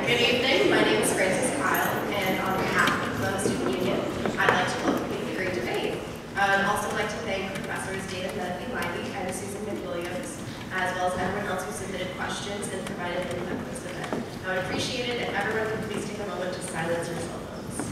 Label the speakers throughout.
Speaker 1: Good evening. My name is Frances Kyle, and on behalf of the Student Union, I'd like to welcome you to the great debate. I'd also like to thank Professors David Medley and Susan McWilliams, as well as everyone else who submitted questions and provided input for this event. I would appreciate it if everyone could please take a moment to silence your cell phones.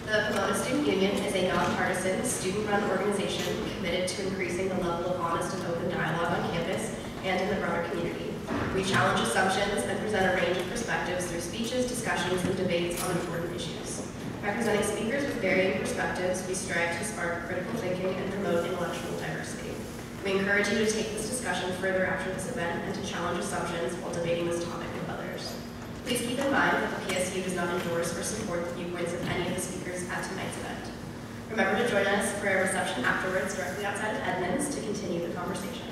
Speaker 1: The Pomona Student Union is a nonpartisan, student-run organization committed to increasing the level of honest and open dialogue on campus and in the broader community. We challenge assumptions and present a range of perspectives through speeches, discussions, and debates on important issues. Representing speakers with varying perspectives, we strive to spark critical thinking and promote intellectual diversity. We encourage you to take this discussion further after this event and to challenge assumptions while debating this topic with others. Please keep in mind that the PSU does not endorse or support the viewpoints of any of the speakers at tonight's event. Remember to join us for a reception afterwards directly outside of Edmonds to continue the conversation.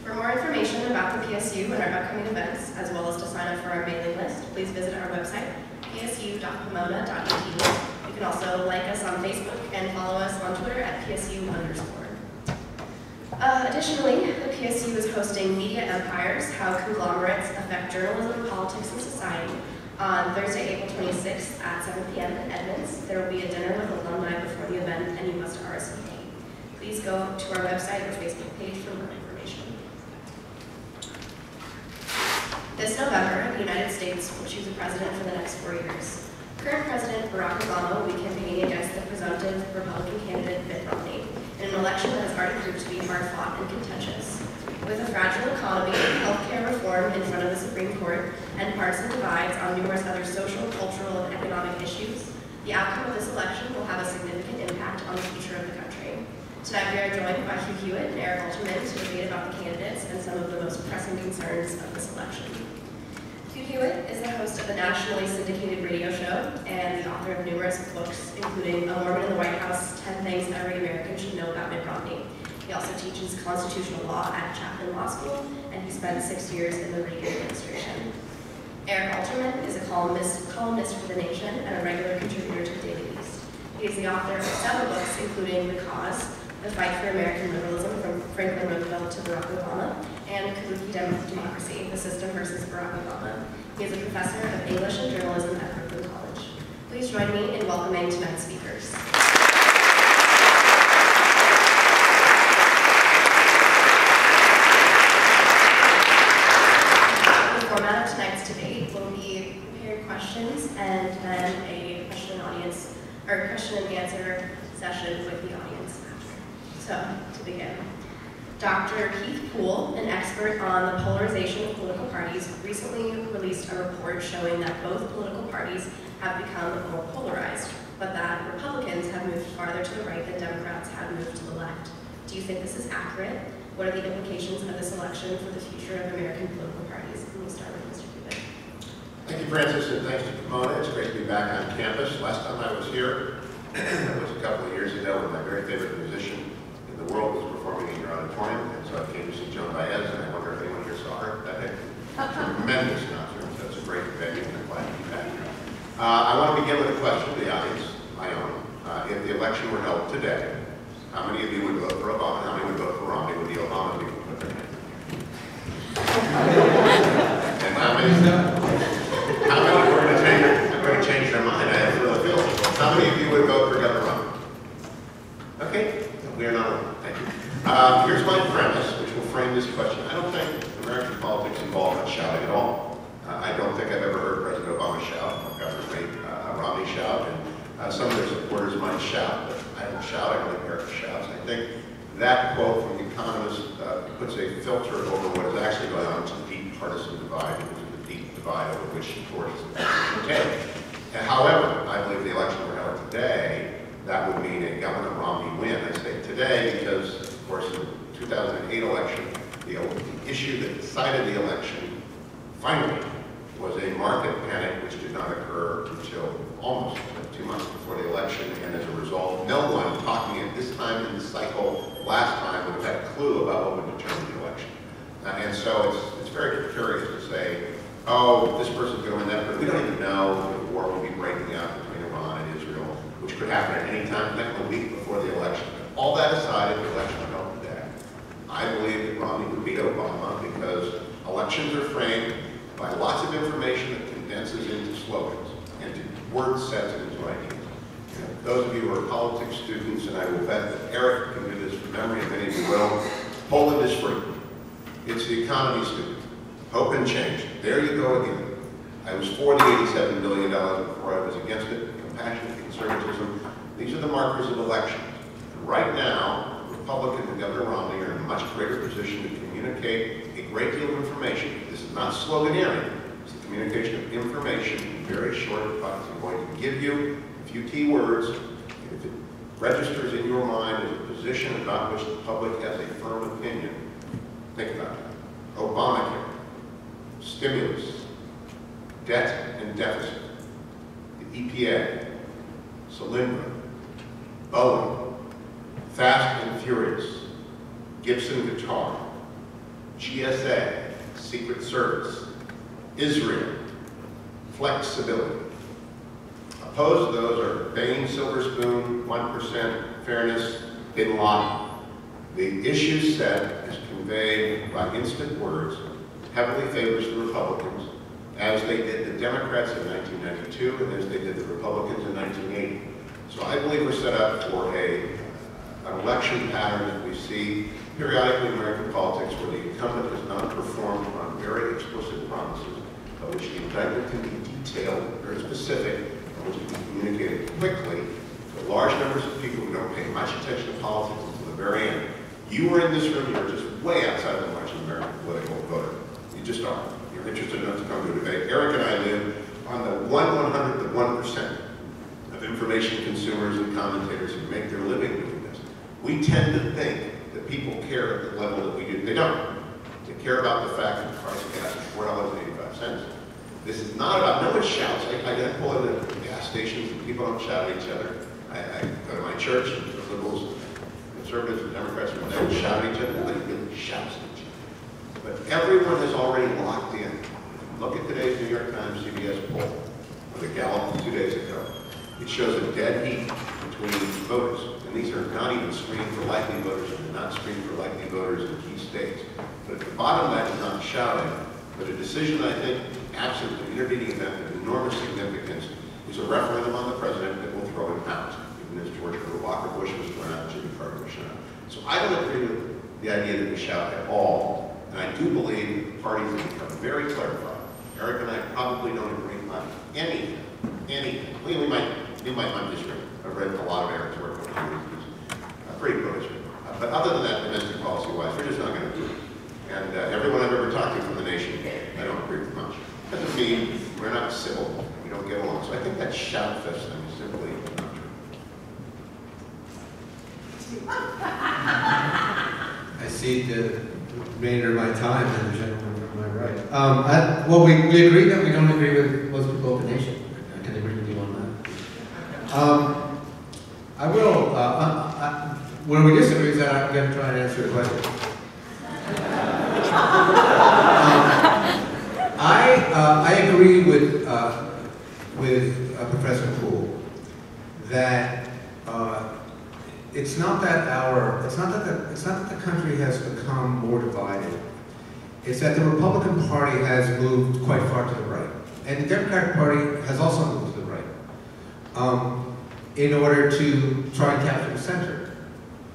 Speaker 1: For more information about the PSU and our upcoming events, as well as to sign up for our mailing list, please visit our website, psu.pomona.edu. You can also like us on Facebook and follow us on Twitter at PSU_. Additionally, the PSU is hosting Media Empires, How Conglomerates Affect Journalism, Politics, and Society on Thursday, April 26th at 7 p.m. in Edmonds. There will be a dinner with alumni before the event, and you must RSVP. Please go to our website or Facebook page for more information. This November, the United States will choose a president for the next 4 years. Current President Barack Obama will be campaigning against the presumptive Republican candidate Mitt Romney in an election that has already proved to be hard-fought and contentious. With a fragile economy, healthcare reform in front of the Supreme Court, and partisan divides on numerous other social, cultural, and economic issues, the outcome of this election will have a significant impact on the future of the country. Tonight we are joined by Hugh Hewitt and Alterman to debate about the candidates and some of the most pressing concerns of this election. Hugh Hewitt is the host of a nationally syndicated radio show and the author of numerous books, including A Mormon in the White House, 10 Things Every American Should Know About Mitt Romney. He also teaches constitutional law at Chapman Law School, and he spent 6 years in the Reagan administration. Eric Alterman is a columnist for The Nation and a regular contributor to the Daily Beast. He is the author of several books, including The Cause, The Fight for American Liberalism from Franklin Roosevelt to Barack Obama, and Kabuki Democracy, The System versus Barack Obama. He is a professor of English and journalism at Brooklyn College. Please join me in welcoming tonight's speakers. The format of tonight's debate will be prepared questions and then a question and answer session with the audience after. So, to begin, Dr. Keith Poole, an expert on the polarization of political parties, recently released a report showing that both political parties have become more polarized, but that Republicans have moved farther to the right than Democrats have moved to the left. Do you think this is accurate? What are the implications of this election for the future of American political parties? And we'll start with Mr. Hewitt.
Speaker 2: Thank you, Francis, and thanks to Pomona. It's great to be back on campus. Last time I was here, it was a couple of years ago when my very favorite musician in the world was performing in your auditorium, and so I came to see Joan Baez, and I wonder if anyone here saw her that day. Tremendous concert. That's a great venue, and I'm glad to be back. I want to begin with a question to the audience, my own. If the election were held today, how many of you would vote for Obama? How many would vote for Romney? Would the Obama people put their hands up? And how many were going to change their mind? I have a real feeling. How many of you would vote for Governor Romney? Okay, we are not alone. Thank you. Here's my premise, which will frame this question. I don't think American politics involve much shouting at all. I don't think I've ever heard President Obama shout, or Governor Romney shout, and some of their supporters might shout, but I don't shout. I don't think America shouts. I think that quote from The Economist puts a filter over what is actually going on. It's a deep partisan divide. It is a deep divide over which course to take. However, I believe the election we're held today, that would mean a Governor Romney win. I say today because, of course, in the 2008 election, the issue that decided the election, finally, was a market panic which did not occur until almost 2 months before the election, and as a result, no one talking at this time in the cycle last time would have had a clue about what would determine the election. And so it's very curious to say, oh, this person's going to win that, but we don't even know if war will be breaking out between Iran and Israel, which could happen at any time, like a week before the election. But all that aside, if the election were held today, I believe that Romney would beat Obama because elections are framed by lots of information that condenses into slogans, into word sets and into ideas. And those of you who are politics students, and I will bet that Eric can do this from memory, and many of you will, Poland is free. It's the economy, students. Hope and change. There you go again. I was for the $87 billion before I was against it. Compassionate conservatism. These are the markers of elections. And right now, the Republican and Governor Romney are in a much greater position to communicate a great deal of information. This is not sloganeering. It's the communication of information in very short parts. I'm going to give you a few key words. If it registers in your mind as a position about which the public has a firm opinion, think about it. Obamacare, stimulus, debt and deficit, the EPA, Solyndra, Boeing, Fast and Furious, Gibson Guitar, GSA, Secret Service, Israel, flexibility. Opposed to those are Bain, Silver Spoon, 1%, fairness, Bin Laden. The issue set is conveyed by instant words, heavily favors the Republicans, as they did the Democrats in 1992 and as they did the Republicans in 1980. So I believe we're set up for an election pattern that we see periodically in American politics where the incumbent has not performed on very explicit promises, but which the indictment can be detailed, very specific, and which can be communicated quickly to large numbers of people who don't pay much attention to politics until the very end. You are in this room, you're just way outside of the margin of American political voter. You just are. You're interested enough to come to a debate. Eric and I live on the 1/100th of 1% of information consumers and commentators who make their living doing this. We tend to think that people care at the level that we do. They don't. They care about the fact that the price of gas is $4.85. This is not about, no one shouts. I pull into gas stations and people don't shout at each other. I go to my church and the liberals, conservatives and Democrats will never shout at each other. Nobody really shouts at each other. But everyone has already locked in. Look at today's New York Times CBS poll, or the Gallup from 2 days ago. It shows a dead heat between voters. And these are not even screened for likely voters, and they're not screened for likely voters in key states. But at the bottom line is not shouting, but a decision I think, absent an intervening event of enormous significance, is a referendum on the president that will throw him out, even as George Walker Bush was thrown out, Jimmy Carter was thrown out. So I don't agree with the idea that we shout at all. And I do believe parties have become very clarified. Eric and I probably don't agree on anything. We might not disagree. I've read a lot of Eric's work over the years. He's pretty pro-history. But other than that, domestic policy-wise, we're just not going to do it. And everyone I've ever talked to from the nation, I don't agree with much. Doesn't mean we're not civil, we don't get along. So I think that shout fest thing is simply not true.
Speaker 3: I see the remainder of my time and the gentleman on my right. Well, we agree that we don't agree with most people of the nation. I can agree with you on that. I will, where we disagree is that I'm going to try and answer the question. I agree with Professor Poole that it's not that the country has become more divided. It's that the Republican Party has moved quite far to the right, and the Democratic Party has also moved to the right in order to try and capture the center.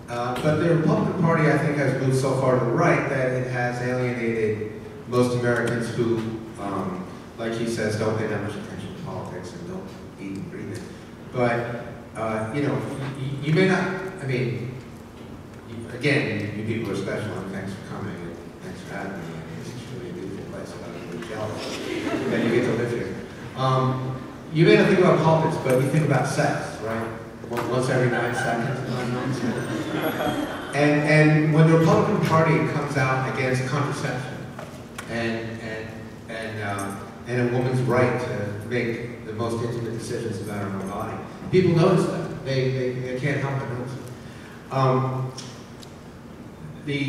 Speaker 3: But the Republican Party, I think, has moved so far to the right that it has alienated most Americans who, like he says, don't pay that much attention to politics and don't eat and breathe it. But, you know, you may not, I mean, again, you people are special, and thanks for coming, and thanks for having me. I mean, this is really a beautiful place, I'm really jealous that you get to live here. You may not think about politics, but you think about sex, right? Once every 9 seconds, 9 months. And when the Republican Party comes out against contraception and a woman's right to make the most intimate decisions about her own body, people notice that. They can't help but notice it.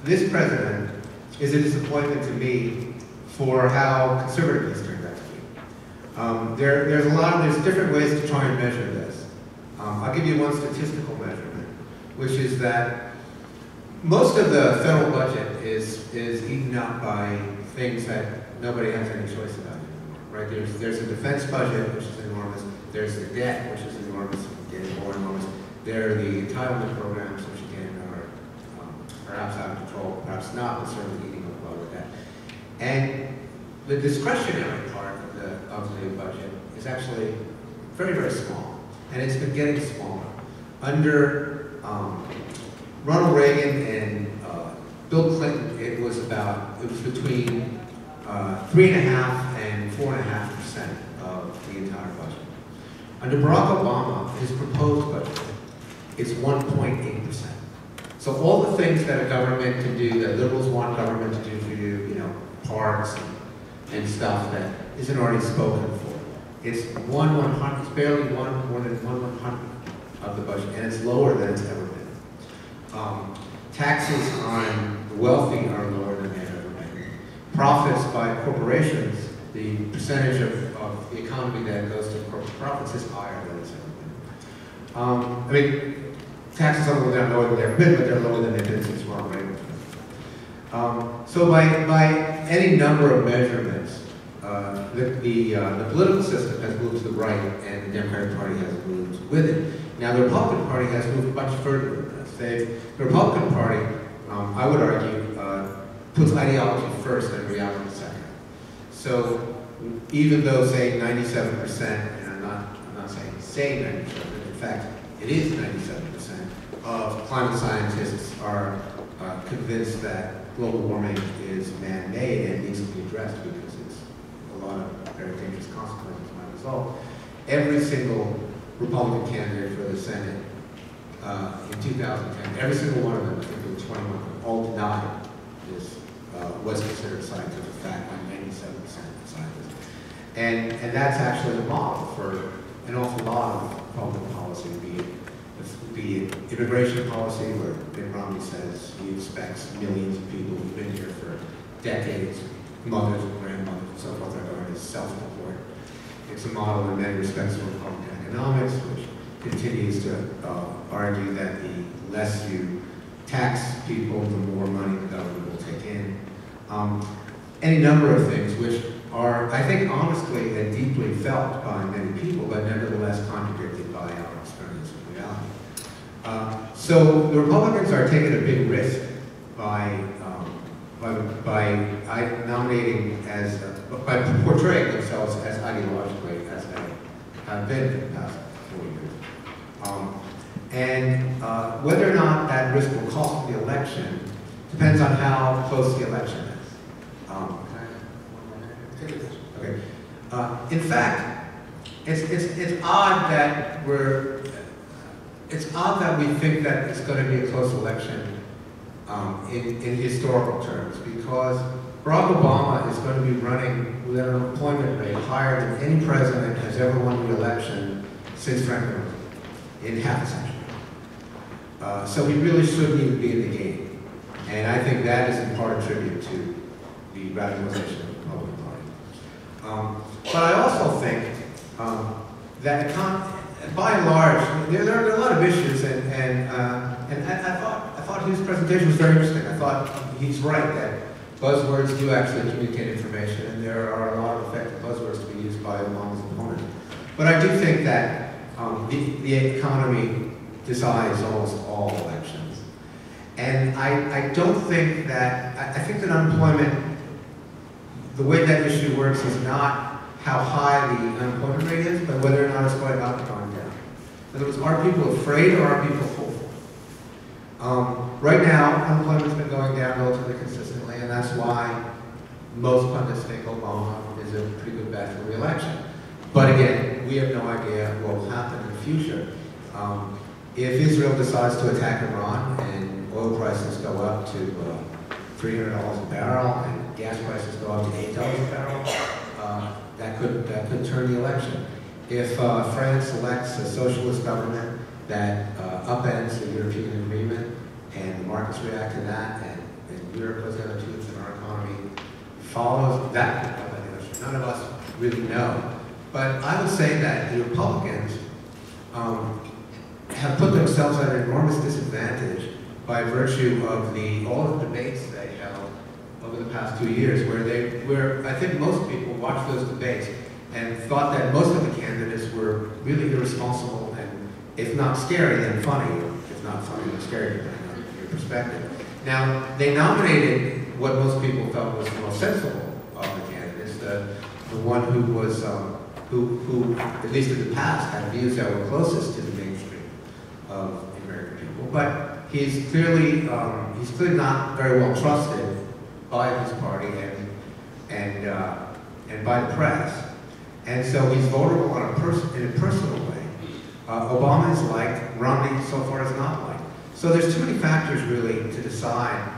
Speaker 3: This president is a disappointment to me for how conservative he's turned out to be. There's different ways to try and measure this. I'll give you one statistical measurement, which is that most of the federal budget is is eaten up by things that nobody has any choice about anymore, right? There's a defense budget, which is enormous. There's the debt, which is enormous, getting more enormous. There are the entitlement programs, which again are perhaps out of control, perhaps not, but certainly eating up a lot of that. And the discretionary part of the budget is actually very, very small, and it's been getting smaller. Under Ronald Reagan and Bill Clinton, it was between 3.5% and 4.5% of the entire budget. Under Barack Obama, his proposed budget is 1.8%. So all the things that a government can do, that liberals want government to do for you, you know, parks and stuff that isn't already spoken for. It's it's barely more than 1/100 of the budget, and it's lower than it's ever been. Taxes on the wealthy are lower than they've ever been. Profits by corporations, the percentage of the economy that goes to corporate profits is higher than it's ever been. I mean, taxes on the way down lower than they've ever been, but they're lower than they've been since Ronald Reagan. So by any number of measurements, the political system has moved to the right, and the Democratic Party has moved with it. Now, the Republican Party has moved much further than this. The Republican Party, I would argue, puts ideology first and reality second. So, even though, say, 97%, and I'm not saying 97%, in fact, it is 97% of climate scientists are convinced that global warming is man-made and needs to be addressed because it's a lot of very dangerous consequences as a result. Every single Republican candidate for the Senate in 2010, every single one of them, I think there were 21, all denied this was considered scientific fact by 97% of scientists. And that's actually the model for an awful lot of Republican policy, be it immigration policy, where Mitt Romney says he expects millions of people who've been here for decades, mothers and grandmothers and so forth, are going to self-deport. It's a model in many respects of Republican economics, which continues to argue that the less you tax people, the more money the government will take in. Any number of things which are, I think, honestly and deeply felt by many people, but nevertheless contradicted by our experience of reality. So the Republicans are taking a big risk by nominating by portraying themselves as ideologically as they have been for the past 4 years. Whether or not that risk will cost the election depends on how close the election is. Okay. In fact, it's odd that we think that it's going to be a close election in historical terms, because Barack Obama is going to be running with an unemployment rate higher than any president has ever won the election since Franklin Roosevelt in half a century. So he really shouldn't even be in the game. And I think that is in part a tribute to the radicalization of the Republican Party. But I also think that by and large, there are a lot of issues, and I thought his presentation was very interesting. I thought he's right that buzzwords do actually communicate information, and there are a lot of effective buzzwords to be used by Obama's opponents. But I do think that the economy decides almost all elections. And I don't think that, I think that unemployment, the way that issue works is not how high the unemployment rate is, but whether or not it's going up or going down. In other words, are people afraid or are people hopeful? Right now, unemployment's been going down relatively consistently, and that's why most pundits think Obama is a pretty good bet for re-election. But again, we have no idea what will happen in the future. If Israel decides to attack Iran and oil prices go up to $300 a barrel and gas prices go up to $8 a barrel, that could turn the election. If France elects a socialist government that upends the European agreement and the markets react to that, and Europe goes down the tubes and our economy follows, that could upend the election. None of us really know. But I would say that the Republicans have put themselves at an enormous disadvantage by virtue of all the debates they held past 2 years, where I think most people watched those debates and thought that most of the candidates were really irresponsible and, if not scary, then funny. If not funny, then scary, depending on your perspective. Now, they nominated what most people felt was the most sensible of the candidates, the one who was, who, at least in the past, had views that were closest to the mainstream of American people. But he's clearly not very well trusted by his party and by the press. And so he's vulnerable in a personal way. Obama is liked, Romney so far is not liked. So there's too many factors really to decide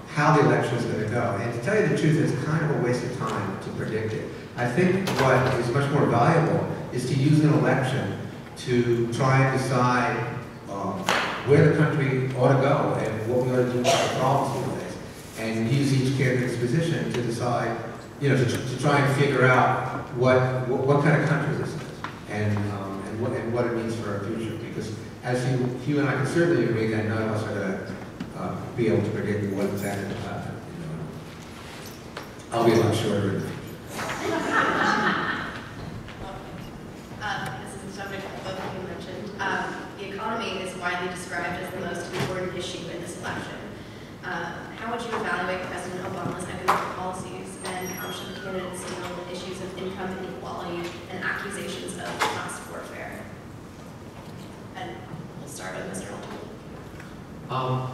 Speaker 3: how the election is going to go. And to tell you the truth, it's kind of a waste of time to predict it. I think what is much more valuable is to use an election to try and decide where the country ought to go and what we ought to do about the problems we face, and use each candidate's position to decide, to try and figure out what kind of country this is and what it means for our future. Because as you and I can certainly agree that none of us are going to be able to predict what exactly will happen. I'll be a lot shorter in the future.
Speaker 1: This is a subject that both of you mentioned. The economy is widely described as the most important issue in this election. How would you evaluate President Obama's economic policies, and how should the candidates deal with issues of income inequality and accusations of class warfare? And we'll start with Mr. Alterman.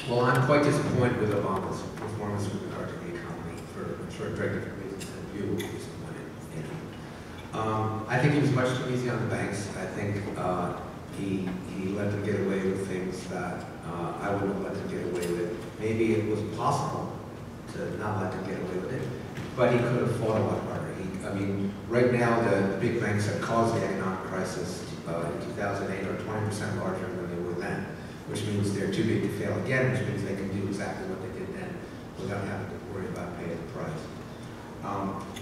Speaker 3: Well, I'm quite disappointed with Obama's performance with regard to the economy for very different reasons than you will be disappointed in. I think he was much too easy on the banks. I think he let them get away with things that I wouldn't have let them get away with. Maybe it was possible to not let them get away with it, but he could have fought a lot harder. Right now the big banks that caused the economic crisis in 2008 are 20% larger than they were then, which means they're too big to fail again, which means they can do exactly what they did then without having to worry about paying the price.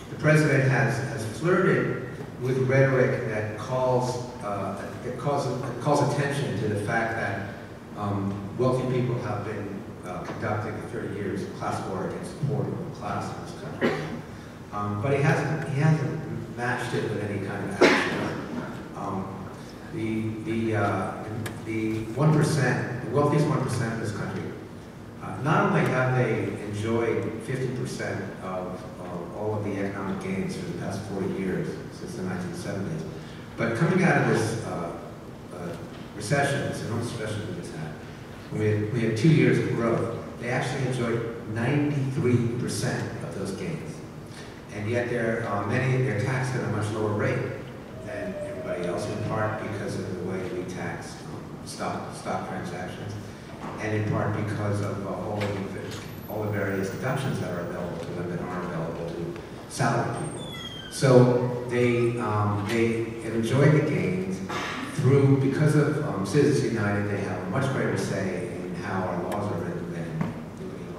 Speaker 3: The president has flirted with rhetoric that calls attention to the fact that wealthy people have been conducting for 30 years a class war against the poor middle class in this country. But he hasn't matched it with any kind of action. The 1%, the wealthiest 1% of this country, not only have they enjoyed 50% of all of the economic gains for the past 40 years, since the 1970s, but coming out of this recession, this enormous recession we just had, we had 2 years of growth, they actually enjoyed 93% of those gains. And yet they're taxed at a much lower rate than everybody else, in part because of the way we tax stock transactions, and in part because of all the various deductions that are available to them that aren't available to salaried people. So they enjoy the gains because of Citizens United. They have a much greater say in how our laws are written than the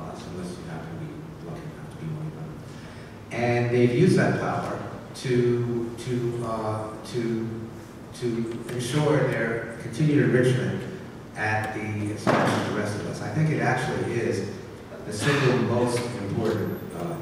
Speaker 3: laws, unless you happen to be lucky enough to be one of them. And they've used that power to ensure their continued enrichment at the expense of the rest of us. I think it actually is the single most important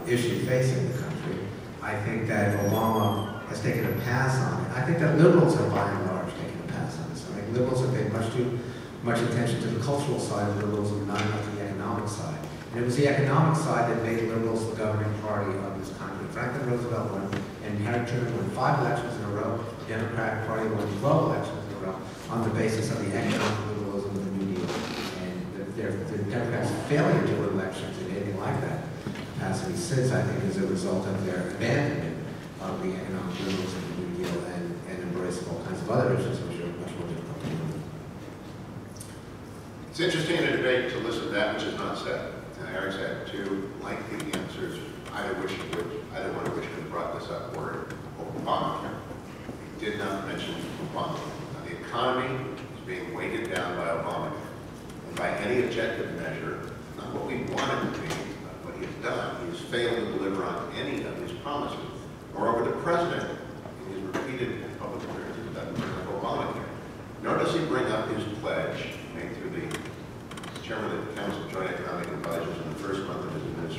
Speaker 3: issue facing the country. I think that Obama has taken a pass on it. I think that liberals have, by and large, taken a pass on this. I think liberals have paid much too much attention to the cultural side of liberals and not enough to the economic side. And it was the economic side that made liberals the governing party of this country. Franklin Roosevelt won, and Harry Truman won 5 elections in a row. The Democratic Party won 12 elections in a row on the basis of the economic liberalism of the New Deal. And the Democrats' failure to win elections in anything like that capacity since, I think, is a result of their abandonment of the economic liberalism of the New Deal and embrace of all kinds of other issues which are much more difficult to deal with.
Speaker 2: It's interesting in a debate to listen to that which is not said. Eric's had 2 lengthy answers, either one of which could have brought this up, were Obamacare. He did not mention Obamacare. Now, the economy is being weighted down by Obamacare. And by any objective measure, not what we want it to be, but what he has done. He has failed to deliver on any of his promises. Moreover, the president, in his repeated public appearances, doesn't bring up Obamacare. Nor does he bring up his pledge made through the chairman of the Council of Joint Economic Advisors in the first month of his administration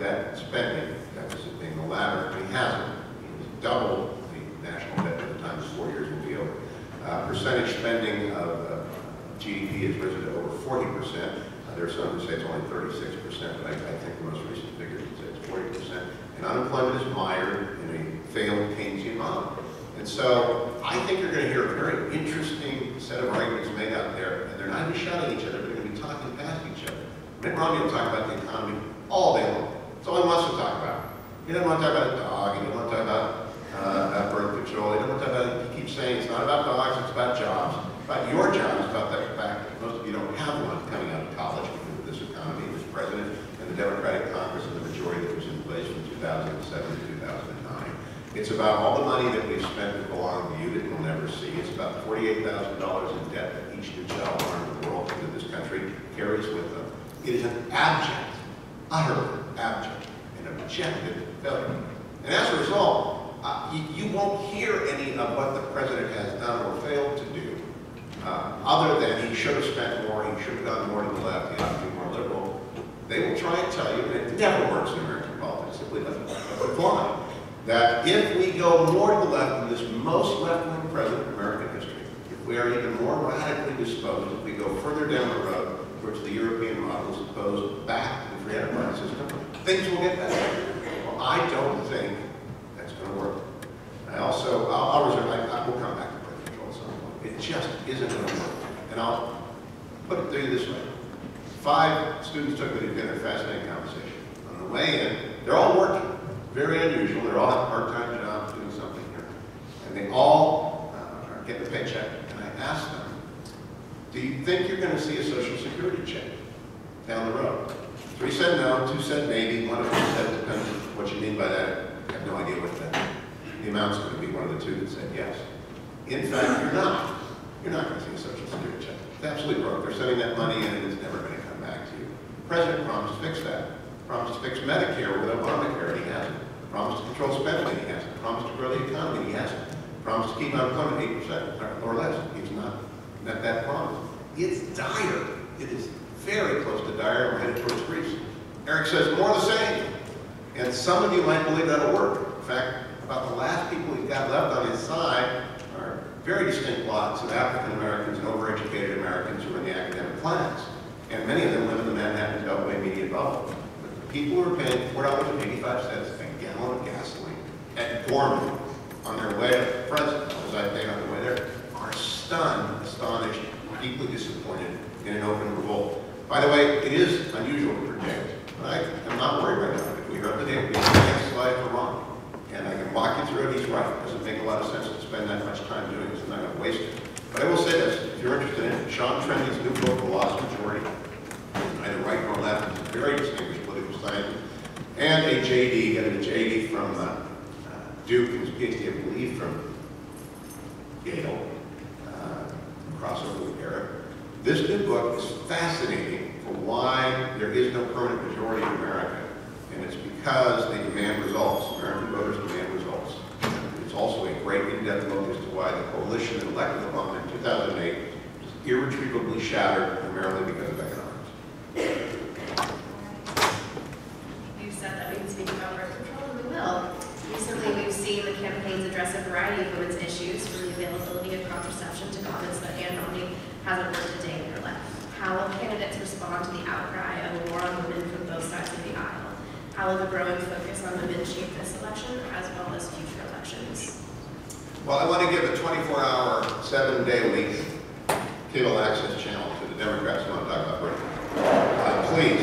Speaker 2: debt spending, deficit being the latter, he hasn't. He's doubled the national debt by the time this 4 years will be over. Percentage spending of GDP has risen to over 40%. There are some who say it's only 36%, but I think the most recent figures would say it's 40%. And unemployment is mired in a failed Keynesian model. And so I think you're going to hear a very interesting set of arguments made out there, and they're not even shouting at each other, they're going to be talking past each other. Mitt Romney will talk about the economy all day long. That's all he wants to talk about. He doesn't want to talk about a dog, he doesn't want to talk about birth control, he doesn't want to talk about, he keeps saying it's not about dogs, it's about jobs. About your jobs, about the fact that most of you don't have one coming out of college because of this economy, this president, and the Democratic Congress and the majority that was in place from 2007 to 2009. It's about all the money that we've spent that belong to you that you'll never see. It's about $48,000 in debt that each new child born in the world into this country carries with them. It is an abject, utterly abject, and objective failure. And as a result, you won't hear any of what the president has done or failed to do. Other than he should have spent more, he should have gone more to the left, he ought to be more liberal. They will try and tell you, and it never works in American politics, simply doesn't fly, that if we go more to the left than this most left-wing president in American history, if we are even more radically disposed, if we go further down the road towards the European model as opposed back to the free enterprise system, things will get better. Well, I don't think that's going to work. I also, I'll reserve, I will come back to birth control at some point. It just isn't going to work. And I'll put it to you this way. 5 students took me to dinner, fascinating conversation. On the way in, they're all working. Very unusual. They're all have part-time jobs doing something here. And they all are getting a paycheck. And I asked them, do you think you're going to see a Social Security check down the road? 3 said no, 2 said maybe, 1 of them said depends on what you mean by that. I have no idea what that means. The amount's going to be one of the 2 that said yes. In fact, you're not. You're not going to see a Social Security check. It's absolutely broke. They're sending that money in and it's never going to come back to you. The president promised to fix that. Promised to fix Medicare with Obamacare, and he hasn't. Promised to control spending, he hasn't. Promised to grow the economy, he hasn't. Promised to keep unemployment 8% or less, he's not met that promise. It's dire. It is very close to dire and headed towards Greece. Eric says more of the same. And some of you might believe that'll work. In fact, about the last people he's got left on his side are very distinct lots of African Americans and overeducated Americans who are in the academic class. And many of them live in the Manhattan Beltway median bubble. People who are paying $4.85 a gallon of gasoline at Gorman on their way to Fresno, as I paid on the way there, are stunned, astonished, deeply disappointed in an open revolt. By the way, it is unusual to predict, but I'm not worried right now. If we heard the day, we can next slide for Ron. And I can walk you through it. He's right. It doesn't make a lot of sense to spend that much time doing this. I'm not going to waste it. But I will say this, if you're interested in it, Sean Trendy's new book, The Lost Majority, neither right nor left, is a very distinguished political scientist, and a JD, getting a JD from Duke, and his PhD, I believe, from Yale, crossover with Eric. This new book is fascinating for why there is no permanent majority in America, and it's because they demand results. American voters demand results. It's also a great in-depth look as to why the coalition that elected Obama in 2008 was irretrievably shattered, primarily because of economics.
Speaker 1: You said that we can speak about birth control, and we will. Recently, we've seen the campaigns address a variety of women's issues, from the availability of contraception to comments that Ann Romney hasn't worked a day in her life. How will candidates respond to the outcry of a war on women from both sides of the aisle? How will the growing focus on women shape this election, as well as future elections?
Speaker 2: Well, I want to give a 24-hour, 7-day-a-week cable access channel to the Democrats who want to talk about birth control. Please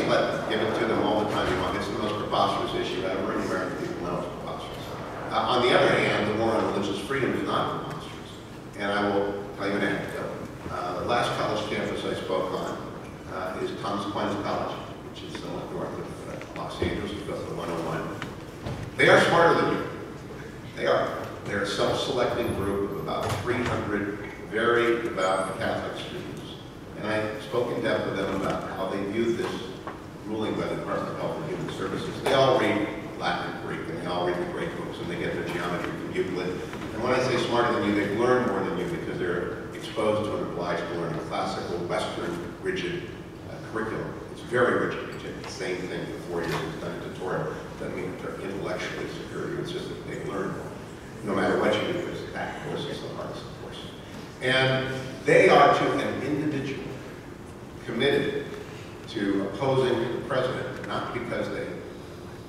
Speaker 2: give it to them all the time you want. It's the most preposterous issue ever, and American people know it's preposterous. On the other hand, the war on religious freedom is not preposterous. And I will tell you an anecdote. The last college campus I spoke on is Thomas Aquinas College, which is somewhat north of Los Angeles. We go to the 101. They are smarter than you. They are. They're a self-selecting group of about 300 very devout Catholic students. And I spoke in depth with them about how they view this ruling by the Department of Health and Human Services. They all read Latin and Greek, and they all read the great books, and they get their geometry from Euclid. And when I say smarter than you, they've learned more than you because they're exposed to and obliged to learn a classical, Western, rigid curriculum. It's very rigid. You take the same thing for 4 years. It's done in tutorial. sexually superior. It's just that they've learned no matter what you do, there's that course is the hardest, of course. And they are to an individual committed to opposing the president, not because they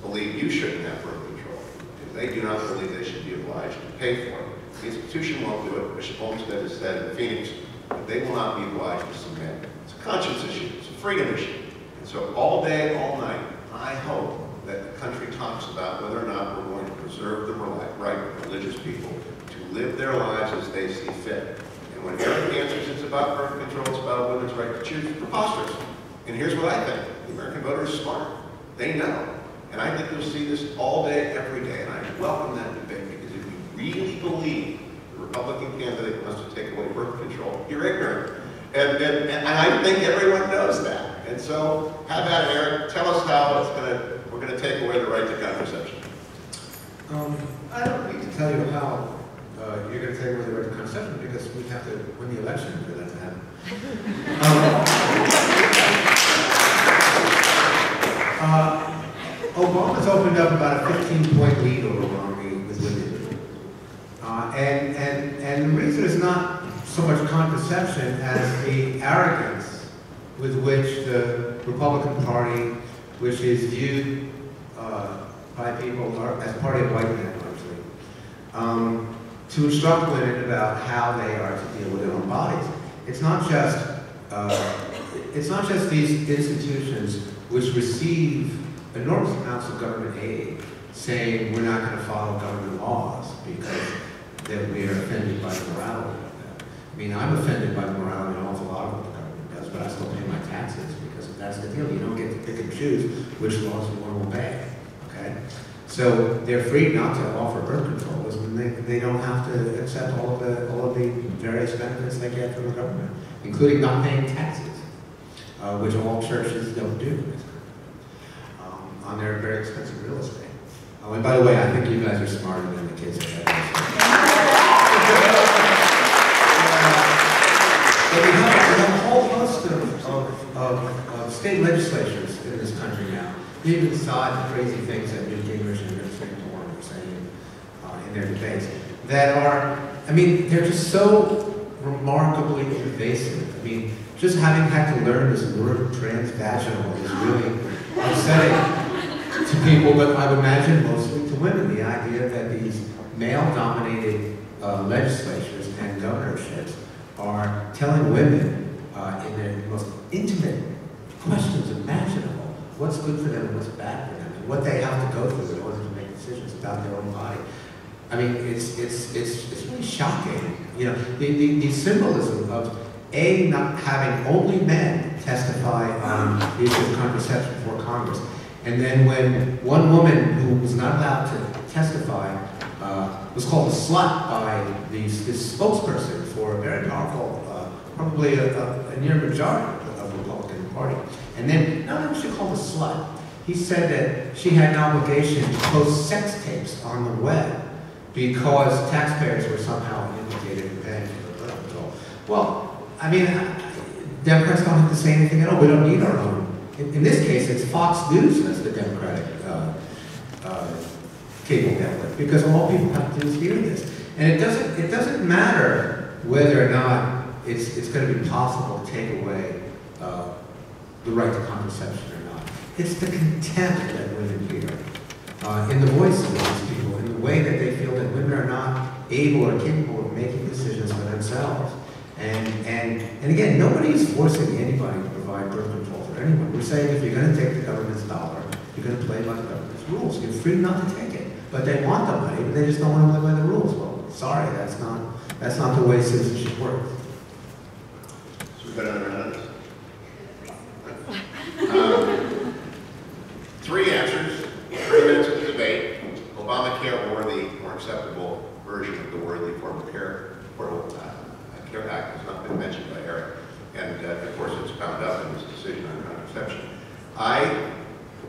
Speaker 2: believe you shouldn't have birth control, because they do not believe they should be obliged to pay for it. The institution won't do it. Bishop Olmsted has said in Phoenix that they will not be obliged to submit. It's a conscience issue. It's a freedom issue. And so all day, all night, I hope that the country talks about whether or not we're going to preserve the right of religious people to live their lives as they see fit. And when Eric answers it's about birth control, it's about women's right to choose, preposterous. And here's what I think. The American voter is smart. They know. And I think you'll see this all day, every day. And I welcome that debate, because if you really believe the Republican candidate wants to take away birth control, you're ignorant. And I think everyone knows that. And so, have at it, Eric. Tell us how we're going to take away the right to contraception.
Speaker 3: I don't need to tell you how you're going to take away the right to contraception, because we have to win the election for that to happen. Obama's opened up about a 15-point lead over Romney with women. And the reason is not so much contraception as the arrogance with which the Republican Party, which is viewed by people as party of white men, largely, to instruct women about how they are to deal with their own bodies. It's not just these institutions which receive enormous amounts of government aid saying we're not going to follow government laws because we are offended by the morality of that. I mean, I'm offended by the morality of an awful lot of what the government does, but I still pay my taxes because that's the deal. You don't get to pick and choose which laws you want to obey. Okay? So they're free not to offer birth control, and they don't have to accept all of the various benefits they get from the government, including not paying taxes, which all churches don't do on their very expensive real estate. And by the way, I think you guys are smarter than the kids at that. But we have a whole host of state legislatures in this country now, leaving aside the crazy things that Newt Gingrich and Rich Warren are saying in their debates, that are, I mean, they're just so remarkably invasive. I mean, just having had to learn this word transvaginal is really upsetting to people, but I would imagine mostly to women. The idea that these male-dominated legislatures and governorships are telling women in their most intimate questions imaginable what's good for them and what's bad for them, and what they have to go through in order to make decisions about their own body. I mean, it's really shocking. You know, the symbolism of not having only men testify on the issue of contraception before Congress, and then when one woman who was not allowed to testify was called a slut by this spokesperson for a very powerful, probably a near majority of the Republican Party. And then, not only was she called a slut, he said that she had an obligation to post sex tapes on the web because taxpayers were somehow implicated in paying for the birth control. Well, I mean, Democrats don't have to say anything at all. We don't need our own. In this case, it's Fox News that's the Democratic cable network, because all people have to do is hear this. And it doesn't matter whether or not it's going to be possible to take away the right to contraception or not. It's the contempt that women hear in the voice of these people, in the way that they feel that women are not able or capable of making decisions for themselves. And again, nobody is forcing anybody to provide birth control for anyone. We're saying if you're going to take the government's dollar, you're going to play by the government's rules. You're free not to take it. But they want the money, but they just don't want to live by the rules. Well, sorry, that's not the way citizenship works.
Speaker 2: So we've got another minute. 3 answers, 3 minutes of debate. Obamacare or the more acceptable version of the word, the Affordable Care Act, has not been mentioned by Eric. And of course, it's bound up in his decision on contraception. I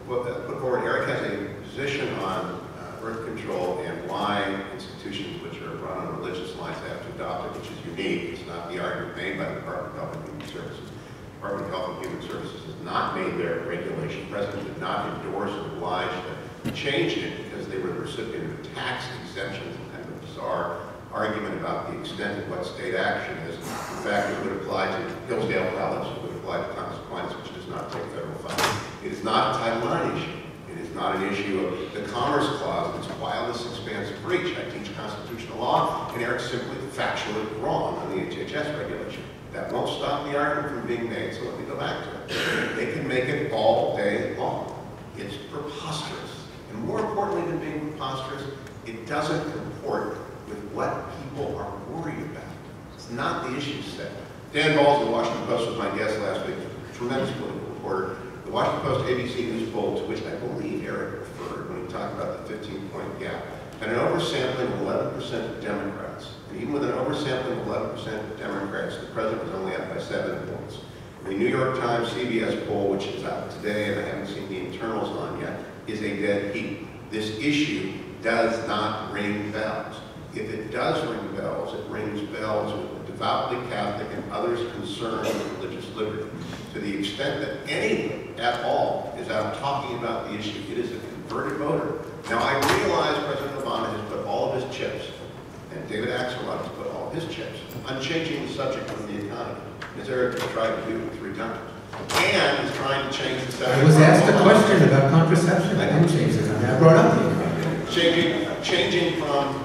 Speaker 2: put forward, Eric has a position on birth control and why institutions which are run on religious lines have to adopt it, which is unique. It's not the argument made by the Department of Health and Human Services. The Department of Health and Human Services has not made their regulation. The President did not endorse or oblige to change it because they they were the recipient of tax exemptions, and kind of a bizarre argument about the extent of what state action is. In fact, it would apply to Hillsdale College, it would apply to Thomas Aquinas, which does not take federal funding. It is not a Title IX issue. It is not an issue of the Commerce Clause, it's wildest expansive breach. I teach constitutional law, and Eric's simply factually wrong on the HHS regulation. That won't stop the argument from being made, so let me go back to it. They can make it all day long. It's preposterous. And more importantly than being preposterous, it doesn't comport with what people are worried about. It's not the issue set. Dan Balls of the Washington Post was my guest last week, a tremendous political reporter. The Washington Post ABC News poll, to which I believe Eric referred when he talked about the 15-point gap, had an oversampling of 11% of Democrats. And even with an oversampling of 11% of Democrats, the president was only up by 7 points. The New York Times CBS poll, which is out today, and I haven't seen the internals on yet, is a dead heat. This issue does not ring bells. If it does ring bells, it rings bells with the devoutly Catholic and others concerned with religious liberty. To the extent that anyone at all is out talking about the issue, it is a converted voter. Now, I realize President Obama has put all of his chips, and David Axelrod has put all of his chips, on changing the subject of the economy, as Eric has tried to do 3 times. And he's trying to change the subject.
Speaker 3: I was asked a question about contraception. I didn't change it. I brought up the economy.
Speaker 2: Changing from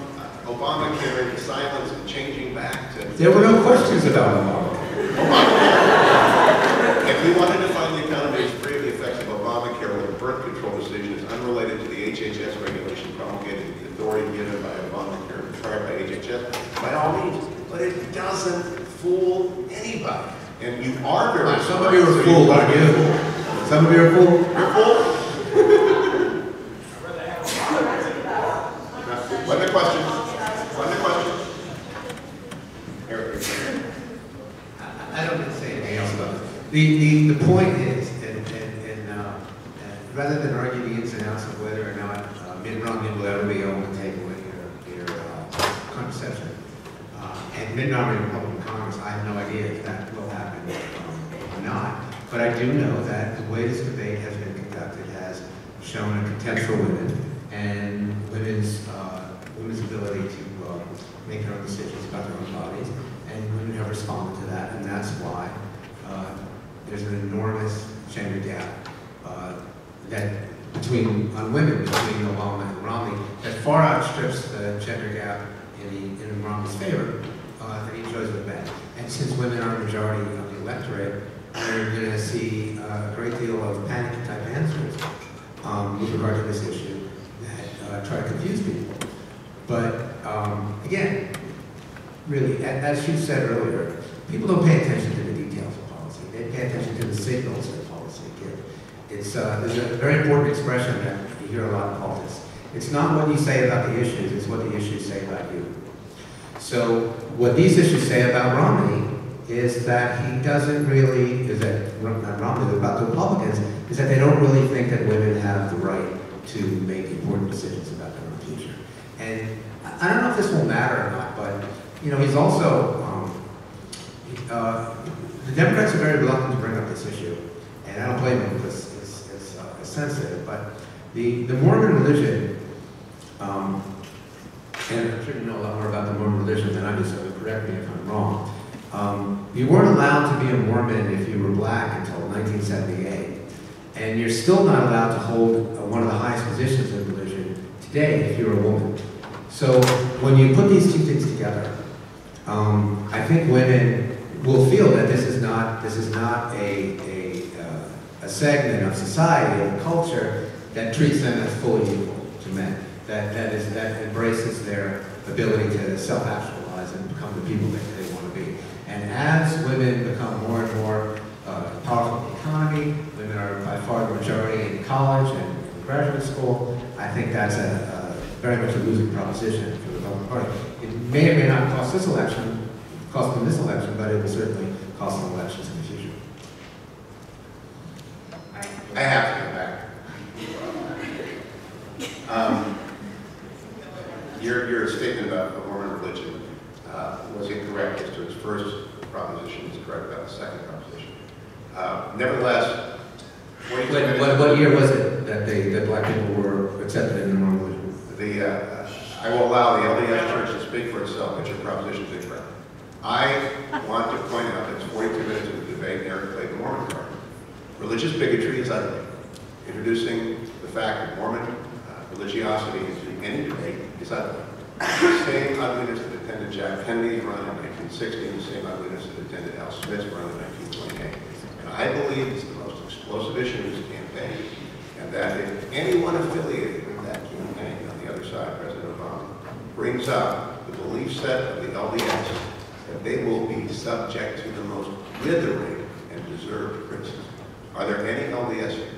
Speaker 2: Obamacare into silence and changing back to...
Speaker 3: There were no questions about Obamacare.
Speaker 2: If we wanted to find the economy as free of the effects of Obamacare where the birth control decision is unrelated to the HHS regulation promulgated, the authority given by Obamacare and required by HHS, by all means. But it doesn't fool anybody. And you are very...
Speaker 3: Some of you are fooled, aren't you? Some of you are fooled.
Speaker 2: You're fooled? What are the questions? What are the questions? Eric.
Speaker 3: I don't need to say anything else about it. The point is, rather than argue the ins and outs of whether or not Mitt Romney will ever be able to take away your contraception, and Mitt Romney in Republican Congress, I have no idea if that will happen or not. But I do know that the way this debate has been conducted has shown a contempt for women and women's ability to make their own decisions about their own bodies, and women have responded to that, and that's why there's an enormous gender gap on women between Obama and Romney that far outstrips the gender gap in Romney's favor that he chose to bet. And since women are a majority of the electorate, we're going to see a great deal of panic-type answers with regard to this issue that try to confuse people. But again, really, as you said earlier, people don't pay attention to the details of policy. They pay attention to the signals that policy gives. There's a very important expression that you hear a lot in politics. It's not what you say about the issues, it's what the issues say about you. So what these issues say about Romney is that he doesn't really, not Romney, but about the Republicans, is that they don't really think that women have the right to make important decisions about their own future. And I don't know if this will matter or not, but he's also, the Democrats are very reluctant to bring up this issue, and I don't blame them because it's sensitive, but the Mormon religion, and I'm sure you know a lot more about the Mormon religion than I do, so correct me if I'm wrong. You weren't allowed to be a Mormon if you were black until 1978, and you're still not allowed to hold one of the highest positions in religion today if you're a woman. So when you put these two things together, I think women will feel that this is not a segment of society, of culture, that treats them as fully equal to men, that embraces their ability to self-actualize and become the people that they want to be. And as women become more and more powerful in the economy, women are by far the majority in college and in graduate school, I think that's very much a losing proposition for the Republican Party. It may or may not cost them this election, but it will certainly cost them elections in the future.
Speaker 2: I have to come back. Your statement about Mormon religion was incorrect as to its first proposition. It's correct about the second proposition. Nevertheless,
Speaker 3: what year was it that black people were accepted in the Mormon religion?
Speaker 2: I will allow the LDS Church to speak for itself, but your proposition is incorrect. I want to point out that it's 42 minutes of the debate, and Eric played the Mormon card. Religious bigotry is ugly. Introducing the fact that Mormon religiosity into any debate is ugly. The same ugliness that attended Jack Kennedy's run in 1960, and the same ugliness that attended Al Smith's run in 1928. And I believe it's the most explosive issue in this campaign, and that if anyone affiliated with that campaign on the other side, President Obama, brings up the belief set of the LDS, that they will be subject to the most withering and deserved criticism. Are there any LDS here?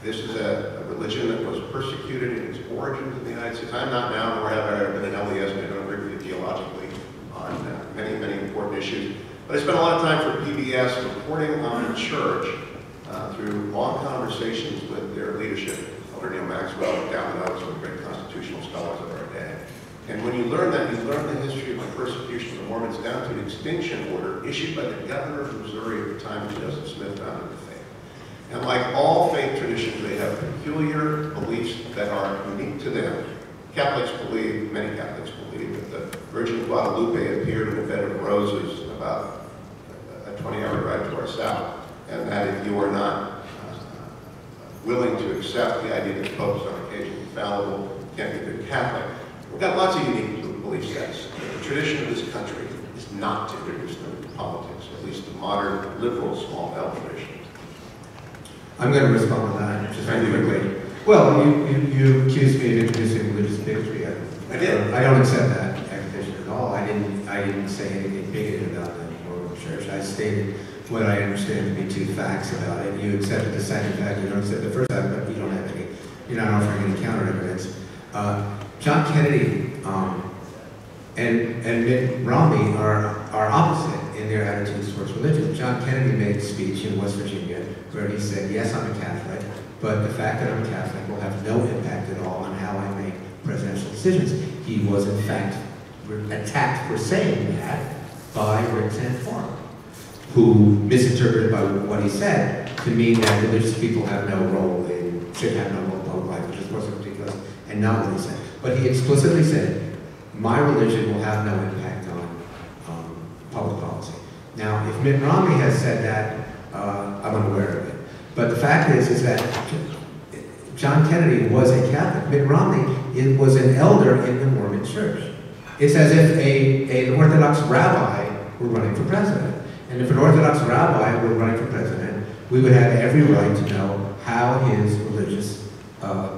Speaker 2: This is a religion that was persecuted in its origins in the United States. I'm not now, nor have I ever been an LDS, and I don't agree with you theologically on many, many important issues. But I spent a lot of time for PBS reporting on the church through long conversations with their leadership, Elder Neil Maxwell, down and others, some great constitutional scholars of our day. And when you learn that, you learn the history of the persecution of the Mormons down to an extinction order issued by the governor of Missouri at the time when Joseph Smith founded the faith. And like all faith traditions, they have peculiar beliefs that are unique to them. Catholics believe, many Catholics believe, that the Virgin Guadalupe appeared in a bed of roses about a 20-hour ride to our south, and that if you are not willing to accept the idea that popes on occasion infallible, you can't be a good Catholic. We've got lots of unique belief sets. The tradition of this country is not to introduce them into politics, at least the modern liberal small L tradition.
Speaker 3: I'm going to respond to that just very quickly. Well, you accused me of introducing religious bigotry.
Speaker 2: I did.
Speaker 3: I don't accept that accusation at all. I didn't say anything bigoted about the Mormon Church. I stated what I understand to be two facts about it. You accepted the second fact. You don't accept the first fact, but you don't have any. You're not offering any counter evidence. John Kennedy and Mitt Romney are opposite in their attitudes towards religion. John Kennedy made a speech in West Virginia where he said, yes, I'm a Catholic, but the fact that I'm a Catholic will have no impact at all on how I make presidential decisions. He was, in fact, attacked for saying that by Rick Santorum, who misinterpreted by what he said to mean that religious people have no role in, should have no role in public life, which of course is ridiculous and not what he said. But he explicitly said, my religion will have no impact on public policy. Now, if Mitt Romney has said that, I'm unaware of it. But the fact is that John Kennedy was a Catholic. Mitt Romney was an elder in the Mormon Church. It's as if an Orthodox rabbi were running for president. And if an Orthodox rabbi were running for president, we would have every right to know how his religious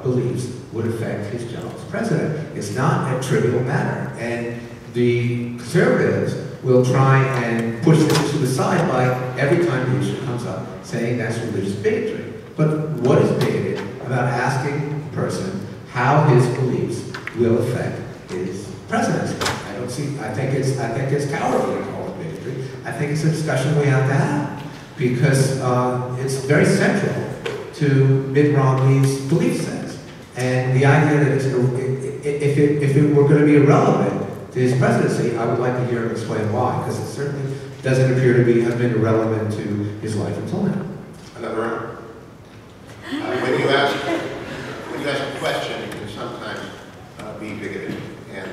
Speaker 3: beliefs would affect his job as president. It's not a trivial matter. And the conservatives will try and push this to the side by every time the issue comes up saying that's religious bigotry. But what is bigoted about asking a person how his beliefs will affect his presidency? I think it's cowardly to call it bigotry. I think it's a discussion we have to have because it's very central to Mitt Romney's belief sets. And the idea that if it were going to be irrelevant to his presidency, I would like to hear him explain why, because it certainly doesn't appear to have been irrelevant to his life until now.
Speaker 2: Another round. When you ask a question, you can sometimes be bigoted, and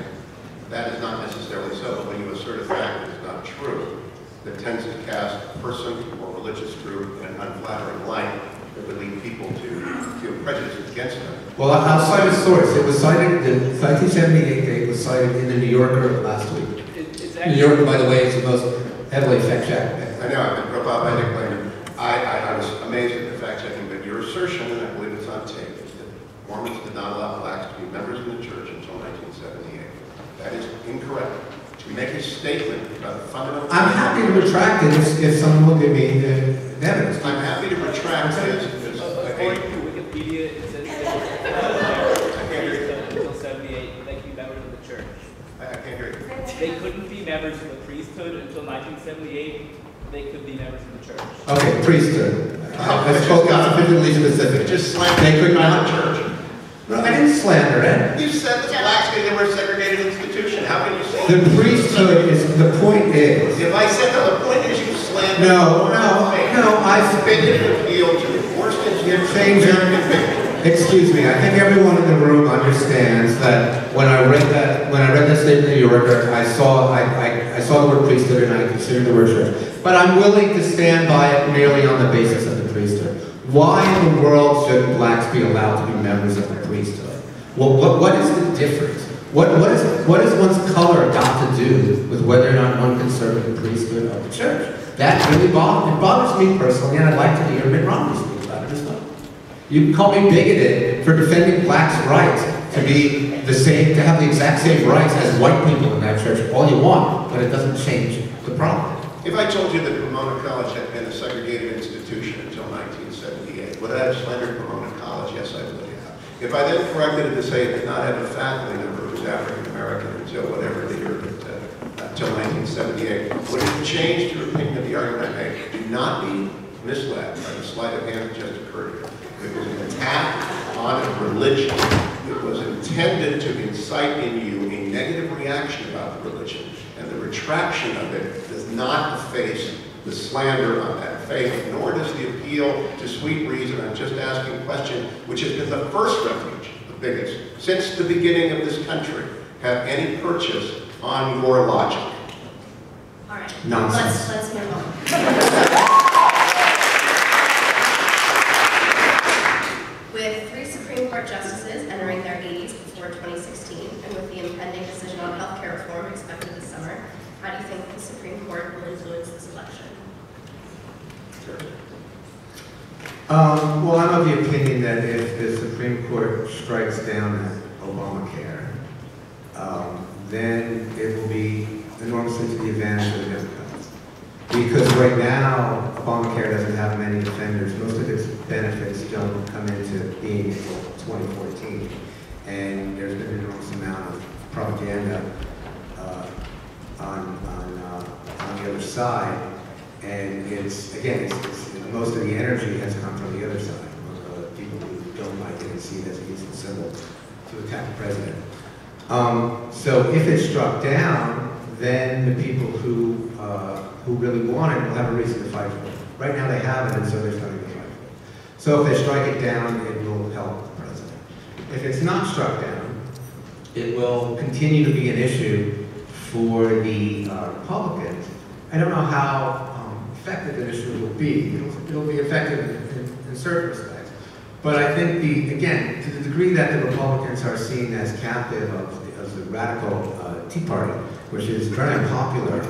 Speaker 2: that is not necessarily so. But when you assert a fact that is not true, that tends to cast a person or religious group in an unflattering light, that would lead people to feel prejudice against them.
Speaker 3: Well, I'll cite a source. It was cited, the 1978 date was cited in the New Yorker last week. New Yorker, by the way, is the most heavily fact-checked.
Speaker 2: I know, I've been profiled by Nick Lehman. I was amazed at the fact-checking, but your assertion, and I believe it's on tape, is that Mormons did not allow blacks to be members of the church until 1978. That is incorrect. To make a statement about the fundamental... I'm
Speaker 3: happy to retract it if someone will give me the evidence.
Speaker 2: I'm happy to retract it.
Speaker 4: According to Wikipedia, it says that until 78, they could be members of the church.
Speaker 2: I can't hear you.
Speaker 4: They couldn't be members of the priesthood until 1978. They could be members of the church.
Speaker 3: Okay, priesthood. I spoke sufficiently specific.
Speaker 2: Just slander
Speaker 3: they could
Speaker 2: not the church.
Speaker 3: No, I didn't slander it.
Speaker 2: You said that blacks were a segregated institution. How can you say
Speaker 3: the priesthood is, the point is...
Speaker 2: If I said that, the point is you slander...
Speaker 3: No, I...
Speaker 2: Bigoted appeal to the worst
Speaker 3: You're changing... Excuse me, I think everyone in the room understands that when I read that statement in the New Yorker, I saw the word priesthood and I considered the word church. But I'm willing to stand by it merely on the basis of the priesthood. Why in the world shouldn't blacks be allowed to be members of the priesthood? Well, what is the difference? What is one's color got to do with whether or not one can serve in the priesthood of the church? That really bothers me personally, and I'd like to hear Mitt Romney speak about it as well. You can call me bigoted for defending blacks' rights to be the same, to have the exact same rights as white people in that church all you want, but it doesn't change the problem.
Speaker 2: If I told you that Pomona College had been a segregated institution until 1978, would I have slandered Pomona College? Yes, I would have. If I then corrected it to say it did not have a faculty member who was African American until whatever the year, until 1978, would it have changed your opinion of the argument I made? Do not be misled by the sleight of hand that just occurred here. It was an attack on religion. It was intended to incite in you a negative reaction about the religion, and the retraction of it does not efface the slander on that faith, nor does the appeal to sweet reason. I'm just asking a question, which has been the first refuge of bigots since the beginning of this country. Have any purchase on your logic?
Speaker 1: All right.
Speaker 3: Nonsense.
Speaker 1: Let's move on. With 3 Supreme Court justices entering their 80s before 2016, and with the impending decision on health care reform expected this summer, how do you think the Supreme Court will influence this election?
Speaker 3: Well, I'm of the opinion that if the Supreme Court strikes down Obamacare, then it will be enormously to the advantage of the Democrats. Because right now, Obamacare doesn't have many defenders. Most of its benefits don't come into being until 2014. And there's been an enormous amount of propaganda on the other side. And most of the energy has come from the other side. People who don't like it and see it as a useful symbol to attack the president. So if it's struck down, then the people who really want it will have a reason to fight for it. Right now they haven't, and so they're starting to fight for it. So if they strike it down, it will help the president. If it's not struck down, it will continue to be an issue for the Republicans. I don't know how effective an issue will be. It'll be effective in certain respects. But I think, again, to the degree that the Republicans are seen as captive of the radical Tea Party, which is very unpopular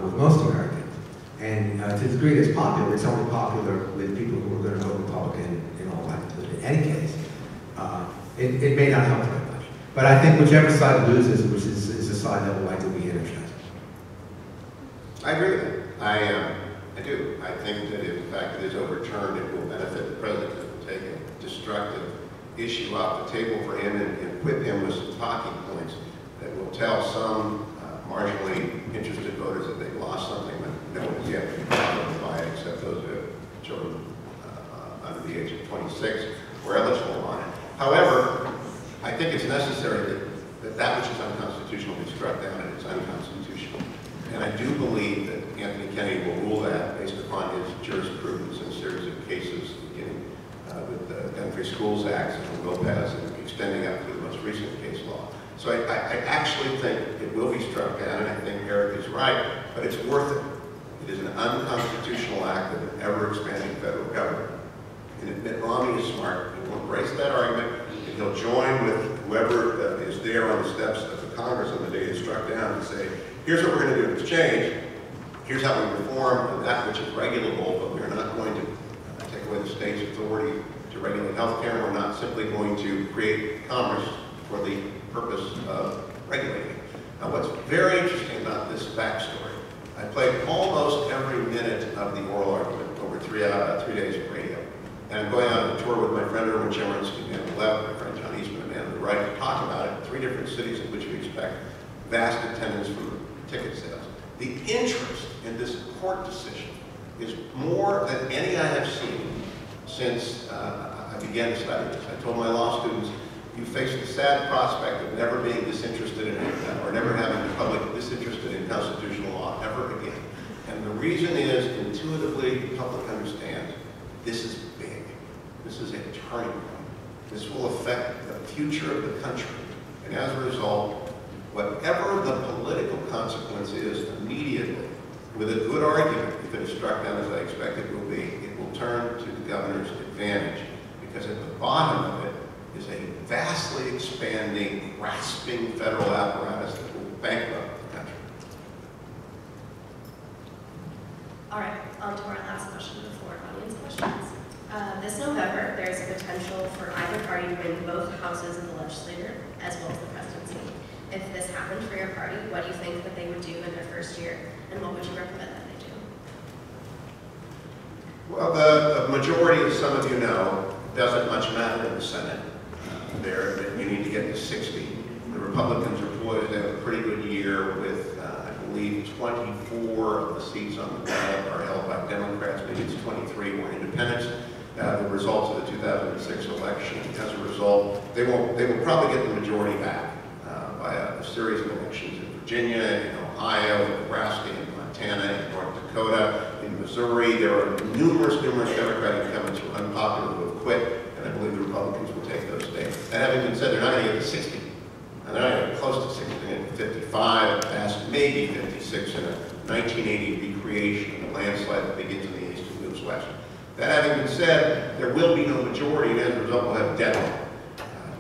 Speaker 3: with most Americans, and to the degree it's popular, it's only popular with people who are going to vote Republican in all likelihood. In any case, it may not help very much. But I think whichever side loses, which is the side that will likely be energized.
Speaker 2: I agree with that. I do. I think that if, in fact, it is overturned, it will benefit the president. It will take a destructive issue off the table for him and equip him with some talking points that will tell some marginally interested voters that they've lost something that no one has yet been bothered by, except those who have children under the age of 26 who are eligible on it. However, I think it's necessary that which is unconstitutional be struck down, and it's unconstitutional. And I do believe that Anthony Kennedy will rule that based upon his jurisprudence in a series of cases, beginning with the Gun-Free Schools Act and Lopez, and extending up to the most recent case law. So I actually think it will be struck down, and I think Eric is right, but it's worth it. It is an unconstitutional act of an ever-expanding federal government. And if Mitt Romney is smart, he will embrace that argument, and he'll join with whoever is there on the steps of the Congress on the day it's struck down and say, here's what we're going to do in exchange. Here's how we reform that which is regulable, but we're not going to take away the state's authority to regulate health care. We're not simply going to create commerce for the purpose of regulating. Now, what's very interesting about this backstory, I played almost every minute of the oral argument over 3 days of radio. And I'm going on a tour with my friend Erwin Chemerinsky, man on the left, my friend John Eastman, man on the right, to talk about it in 3 different cities in which we expect vast attendance from ticket sales. The interest in this court decision is more than any I have seen since I began to study this. I told my law students, you face the sad prospect of never being disinterested in it, or never having the public disinterested in constitutional law ever again. And the reason is, intuitively, the public understands this is big. This is a turning point. This will affect the future of the country. And as a result, whatever the political consequence is immediately, with a good argument, if it is struck down as I expect it will be, it will turn to the governor's advantage. Because at the bottom of it is a vastly expanding, grasping federal apparatus that will bankrupt the country.
Speaker 1: All right, on to our last question before audience questions. This November, there's a potential for either party to win both houses of the legislature as well as the presidency. If this happened for your party, what do you think that they would do in their first year, and what would you recommend that they do?
Speaker 2: Well, the majority, as some of you know, doesn't much matter in the Senate. You need to get to 60. The Republicans are poised to have a pretty good year with, I believe, 24 of the seats on the ballot are held by Democrats. Maybe it's 23 or independents. The results of the 2006 election. As a result, they will probably get the majority back by a series of elections in Virginia, in Ohio, in Nebraska, in Montana, in North Dakota, in Missouri. There are numerous Democratic incumbents who are unpopular who have quit, and I believe the Republicans will take those states. That having been said, they're not going to get to 60. And they're not going to get close to 60. They're going to get 55 at best, maybe 56 in a 1980 recreation of a landslide that begins in the east and moves west. That having been said, there will be no majority, and as a result, we'll have a deadline.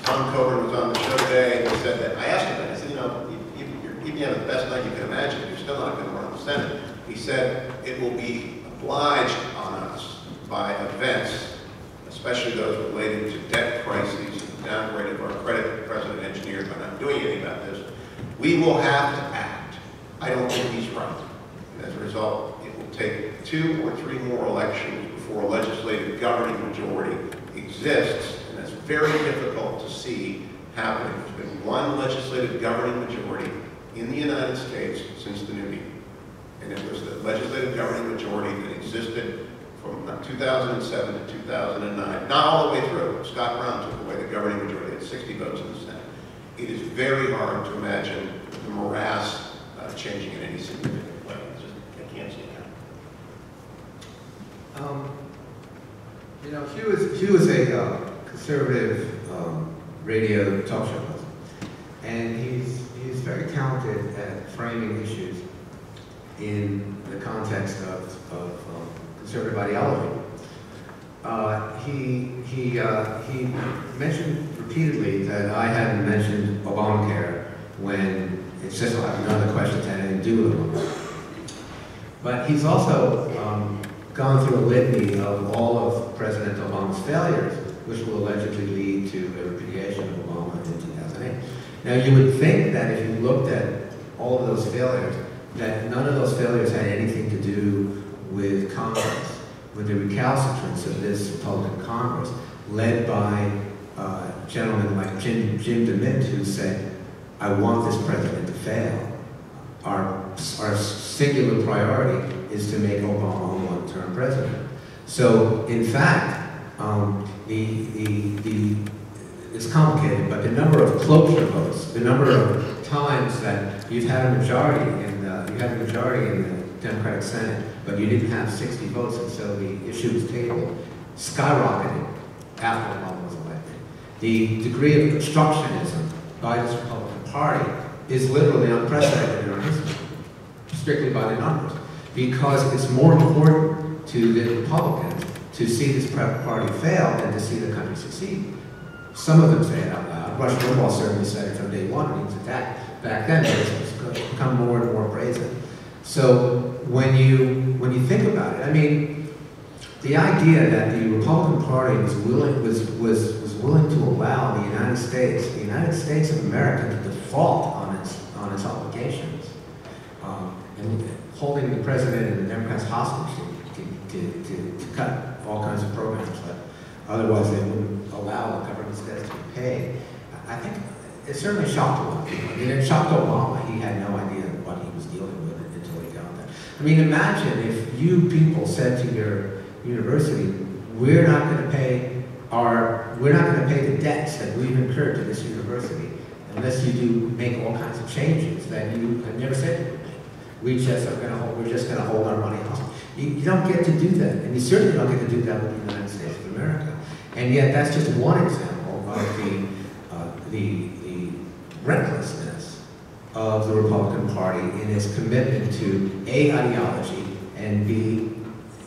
Speaker 2: Tom Coburn was on the show today, and he said that, I asked him that, I said, you know, even if you have the best night you can imagine, you're still not going to run the Senate. He said, it will be obliged on us by events, especially those related to debt crises and the downgrade of our credit. The president engineered by not doing anything about this. We will have to act. I don't think he's right. And as a result, it will take 2 or 3 more elections before a legislative governing majority exists, and that's very difficult to see happening. There's been one legislative governing majority in the United States since the New Deal, and it was the legislative governing majority that existed from 2007 to 2009, not all the way through. Scott Brown took away the governing majority, had 60 votes in the Senate. It is very hard to imagine the morass changing in any significant way. I can't see it now.
Speaker 3: You know, Hugh was a conservative radio talk show host, and he's very talented at framing issues in the context of conservative ideology. He mentioned repeatedly that I hadn't mentioned Obamacare when it's just another question that had anything to do with Obama. But he's also gone through a litany of all of President Obama's failures, which will allegedly lead to a repudiation of Obama in 2008. Now, you would think that if you looked at all of those failures, that none of those failures had anything to do with Congress, with the recalcitrance of this Republican Congress, led by gentlemen like Jim DeMint, who said, I want this president to fail. Our singular priority is to make Obama a one-term president. So, in fact, it's complicated, but the number of cloture votes, the number of times that you've had a majority in the Democratic Senate, but you didn't have 60 votes, and so the issue was tabled, skyrocketed after Obama was elected. The degree of obstructionism by this Republican Party is literally unprecedented in our history, strictly by the numbers, because it's more important to the Republicans to see this party fail than to see the country succeed. Some of them say it out loud. Rush Limbaugh certainly said it from day one when he was attacked back then, but it's become more and more brazen. So when you think about it, I mean, the idea that the Republican Party was willing to allow the United States of America, to default on its obligations, and holding the president and the Democrats hostage to cut all kinds of programs that otherwise they wouldn't allow the government's debts to be paid. I think it certainly shocked a lot of people. I mean, it shocked Obama. He had no idea what he was dealing with until he got there. I mean, imagine if you people said to your university, we're not going to pay the debts that we've incurred to this university unless you do make all kinds of changes that you have never said you would make. We're just going to hold our money hostage. You don't get to do that, and you certainly don't get to do that with the United States of America. And yet, that's just one example recklessness of the Republican Party in its commitment to A, ideology, and B,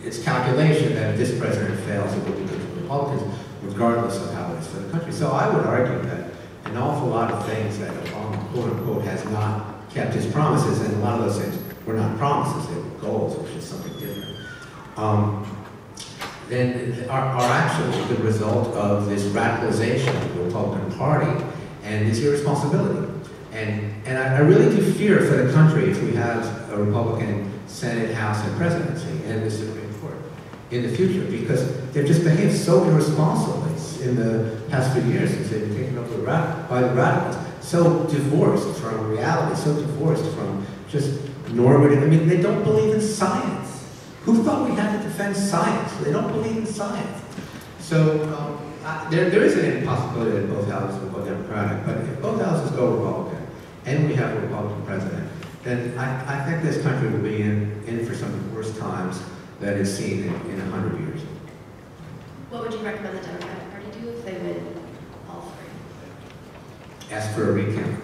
Speaker 3: its calculation that if this president fails, it will be good for Republicans, regardless of how it is for the country. So I would argue that an awful lot of things that Obama, quote unquote, has not kept his promises, and a lot of those things were not promises, they were goals, which is something different, then are actually the result of this radicalization of the Republican Party and this irresponsibility. And I really do fear for the country if we have a Republican Senate, House, and presidency, and the Supreme Court in the future, because they've just behaved so irresponsibly in the past few years since they've been taken over by the radicals. So divorced from reality, so divorced from just normative. I mean, they don't believe in science. Who thought we had to defend science? They don't believe in science. So there is an impossibility that both houses will go Democratic, but if both houses go Republican, and we have a Republican president, then I think this country will be in for some of the worst times that it's seen in 100 years.
Speaker 1: What would you recommend the Democratic Party do if they win all three?
Speaker 3: Ask for a recount.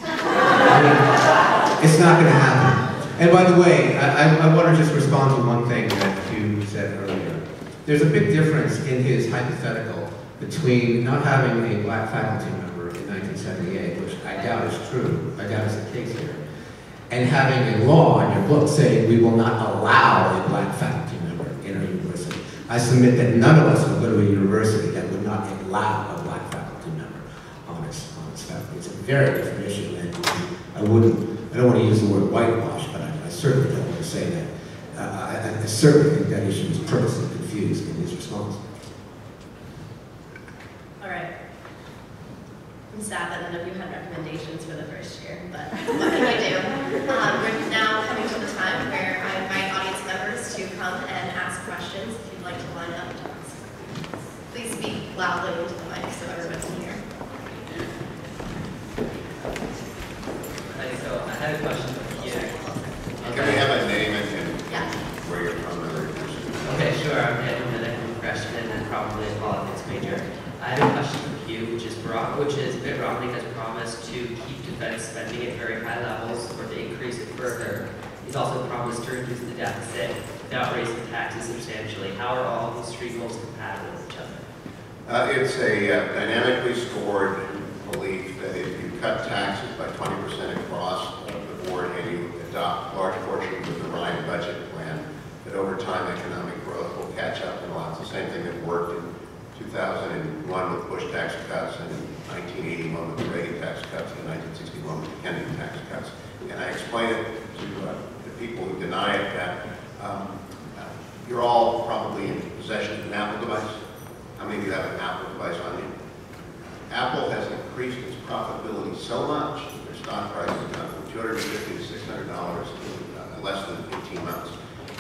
Speaker 3: I mean, it's not going to happen. And by the way, I want to just respond to one thing that Hugh said earlier. There's a big difference in his hypothetical between not having a black faculty member in 1978, which I doubt is true, I doubt is the case here, and having a law in your book saying we will not allow a black faculty member in our university. I submit that none of us will go to a university that would not allow a black faculty member on its faculty. It's a very different issue, and I don't want to use the word whitewash, but I certainly don't want to say that. I certainly think that issue is purposely confused in his response.
Speaker 1: All right. I'm sad that none of you had recommendations for the first year, but what can you do? We're now coming to the time where I invite audience members to come and ask questions if you'd like to line up to ask. Please speak loudly into the mic so everyone can hear.
Speaker 5: Hi, so I had a question for you.
Speaker 2: Can we have a name and where you're from and where you're from?
Speaker 5: Okay, sure. I'm a freshman and probably a politics major. I have a question for Hugh, which is Mitt Romney has promised to keep defense spending at very high levels or to increase it further. He's also promised to reduce the deficit without raising taxes substantially. How are all these three goals compatible with each other?
Speaker 2: It's a dynamically scored belief that if you cut taxes by 20% across the board and you adopt large portions of the Ryan budget plan, that over time economic growth will catch up and allow. It's the same thing that worked in 2001 with Bush tax cuts and in 1981 with the Reagan tax cuts and 1961 with the Kennedy tax cuts. And I explain it to the people who deny it that you're all probably in possession of an Apple device. How many of you have an Apple device on you? Apple has increased its profitability so much that their stock price has gone from $250 to $600 in less than 18 months.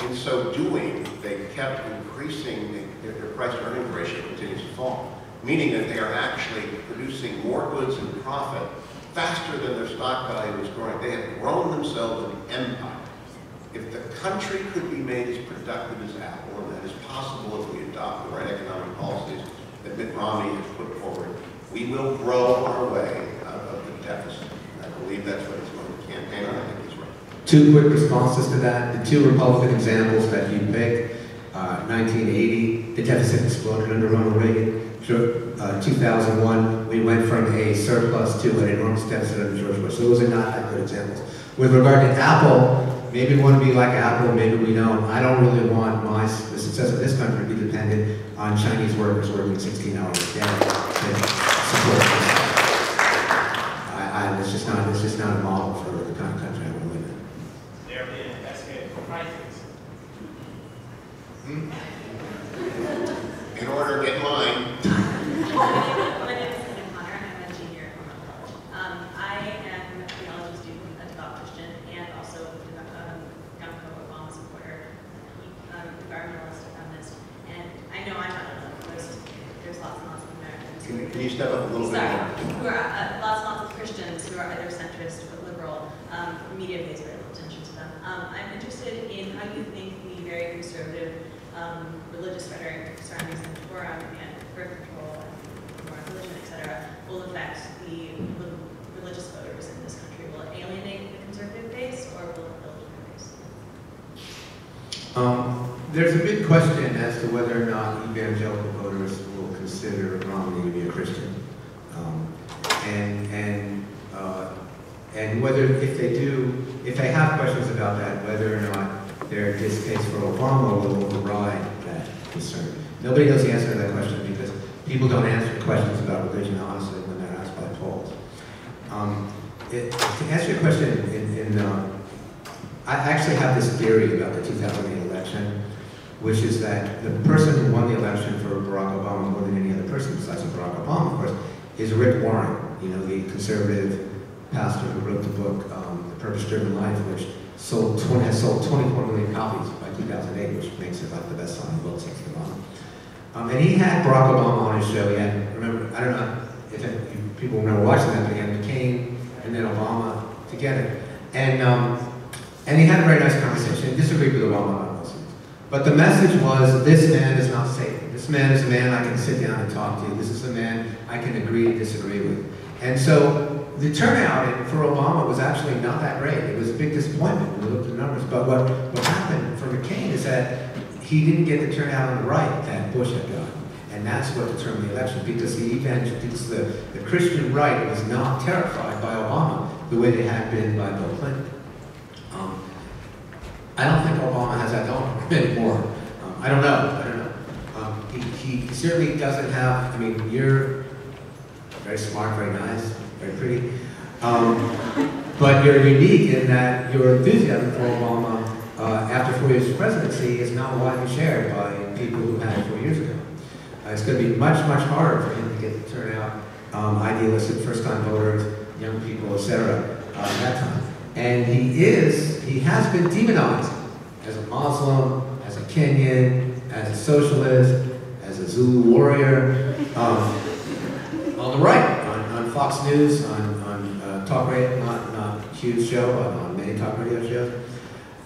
Speaker 2: In so doing, they've kept increasing, their price-to-earnings ratio continues to fall, meaning that they are actually producing more goods and profit faster than their stock value is growing. They have grown themselves an empire. If the country could be made as productive as Apple, and that is possible if we adopt the right economic policies that Mitt Romney has put forward, we will grow our way out of the deficit. And I believe that's what he's going to campaign on. I think he's right.
Speaker 3: Two quick responses to that. The two Republican examples that you picked, 1980, the deficit exploded under Ronald Reagan. 2001, we went from a surplus to an enormous deficit under George Bush. So those are not that good examples. With regard to Apple, maybe we want to be like Apple, maybe we don't. I don't really want the success of this country to be dependent on Chinese workers working 16 hours a day to support this. It's just not a model for the kind of country I want to live in.
Speaker 4: They're being investigated for crisis.
Speaker 2: In order, get in line.
Speaker 6: My name is Susan Connor, and I'm a junior at Cornell College. I am a theology student, a devout Christian, and also a Obama supporter, environmentalist, a feminist. And I know I'm not alone. There's lots and lots of Americans.
Speaker 2: Can you step up a little bit more?
Speaker 6: Who are lots and lots of Christians who are either centrist or liberal. Media pays very little attention to them. I'm interested in how you think the very conservative religious rhetoric surrounding Torah and birth control and religion, etc., will affect the religious
Speaker 3: evangelical voters will consider Romney to be a Christian. And whether, if they have questions about that, whether or not their distaste for Obama will override that concern. Nobody knows the answer to that question because people don't answer questions about religion honestly when they're asked by polls. To answer your question, I actually have this theory about the 2008 election, which is that the person who won the election for Barack Obama more than any other person besides Barack Obama, of course, is Rick Warren, you know, the conservative pastor who wrote the book, The Purpose-Driven Life, which has sold 24 million copies by 2008, which makes it like the best-selling book since Obama. And he had Barack Obama on his show. He had, remember, I don't know if people remember watching that, but he had McCain and then Obama together. And he had a very nice conversation. He disagreed with Obama on most things. But the message was, this man is not Satan. This man is a man I can sit down and talk to. This is a man I can agree and disagree with. And so the turnout for Obama was actually not that great. It was a big disappointment when we looked at the numbers. But what happened for McCain is that he didn't get the turnout on the right that Bush had gotten. And that's what determined the election, because the Christian right was not terrified by Obama the way they had been by Bill Clinton. I don't think Obama has that going anymore. I don't know. He certainly doesn't have, I mean, you're very smart, very nice, very pretty. But you're unique in that your enthusiasm for Obama after 4 years of presidency is not widely shared by people who had it 4 years ago. It's going to be much, much harder for him to get the turnout, idealistic first-time voters, young people, etc. At that time. And he has been demonized as a Muslim, as a Kenyan, as a socialist, as a Zulu warrior, on the right, on Fox News, on talk radio, not Hugh's show, but on many talk radio shows,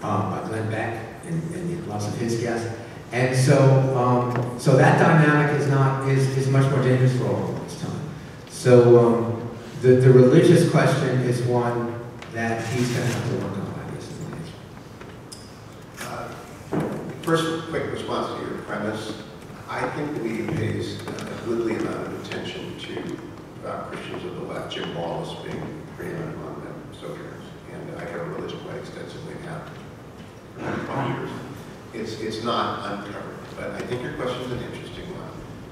Speaker 3: by Glenn Beck and lots of his guests. And so that dynamic is much more dangerous for all this time. So the religious question is one that he's going to have to work on, I guess, in the next.
Speaker 2: First, quick response to your premise. I think the media pays a goodly amount of attention to Christians of the left, Jim Wallace being preeminent among them, sojourners. And I cover religion quite extensively now for 20 years. It's not uncovered, but I think your question is an interesting one.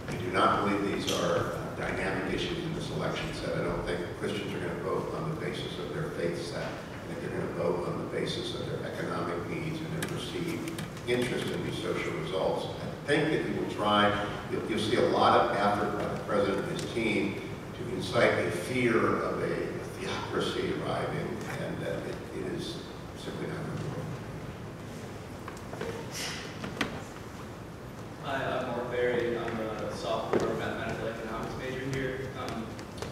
Speaker 2: I do not believe these are dynamic issues in this election set. I don't think Christians are going to vote on the basis of their faith set. I think they're going to vote on the basis of their economic needs and their perceived interest in these social results. I think that he will try, you'll see a lot of effort by the president and his team to incite a fear of a theocracy arriving, and it is simply not going to work.
Speaker 4: Hi, I'm Mark Berry. I'm a sophomore mathematical economics major here.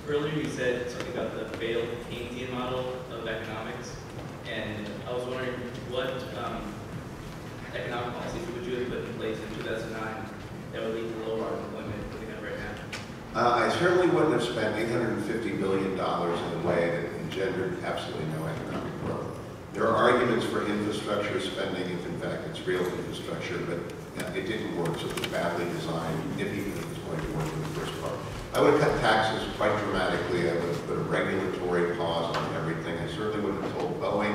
Speaker 4: Earlier you said something about the failed Keynesian model of economics, and I was wondering what economic policies would you have put in place in 2009 that would lead to lower unemployment than we have right now?
Speaker 2: I certainly wouldn't have spent $850 billion in a way that engendered absolutely no economic growth. There are arguments for infrastructure spending if in fact it's real infrastructure, but it didn't work, so it was badly designed, if even it was going to work in the first part. I would have cut taxes quite dramatically. I would have put a regulatory pause on everything. I certainly would have told Boeing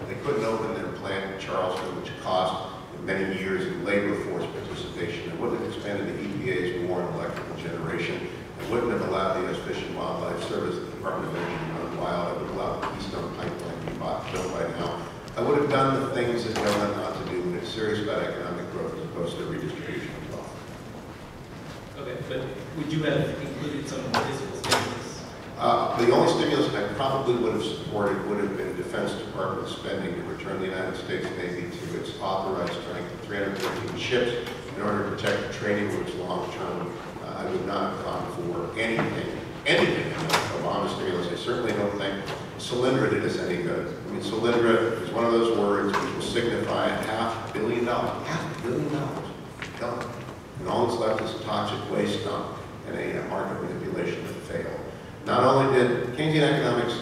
Speaker 2: they couldn't open their plant in Charleston, which cost many years in labor force participation. I wouldn't have expanded the EPA's war on electrical generation. I wouldn't have allowed the U.S. Fish and Wildlife Service, the Department of Energy, to run wild. I would have allowed the Keystone Pipeline to be built by now. I would have done the things that government ought to do when it's serious about economic growth as opposed to redistribution of wealth.
Speaker 4: Okay, but would you have included some fiscal stimulus?
Speaker 2: The only stimulus I probably would have supported would have been Defense Department spending to return the United States Navy to its authorized strength of 313 ships in order to protect the trading routes long term. I would not have gone for anything in the Obama stimulus. I certainly don't think Solyndra did us any good. I mean, Solyndra is one of those words which will signify $500 million. $500 million. Done. And all that's left is a toxic waste dump and a market manipulation that failed. Not only did Keynesian economics,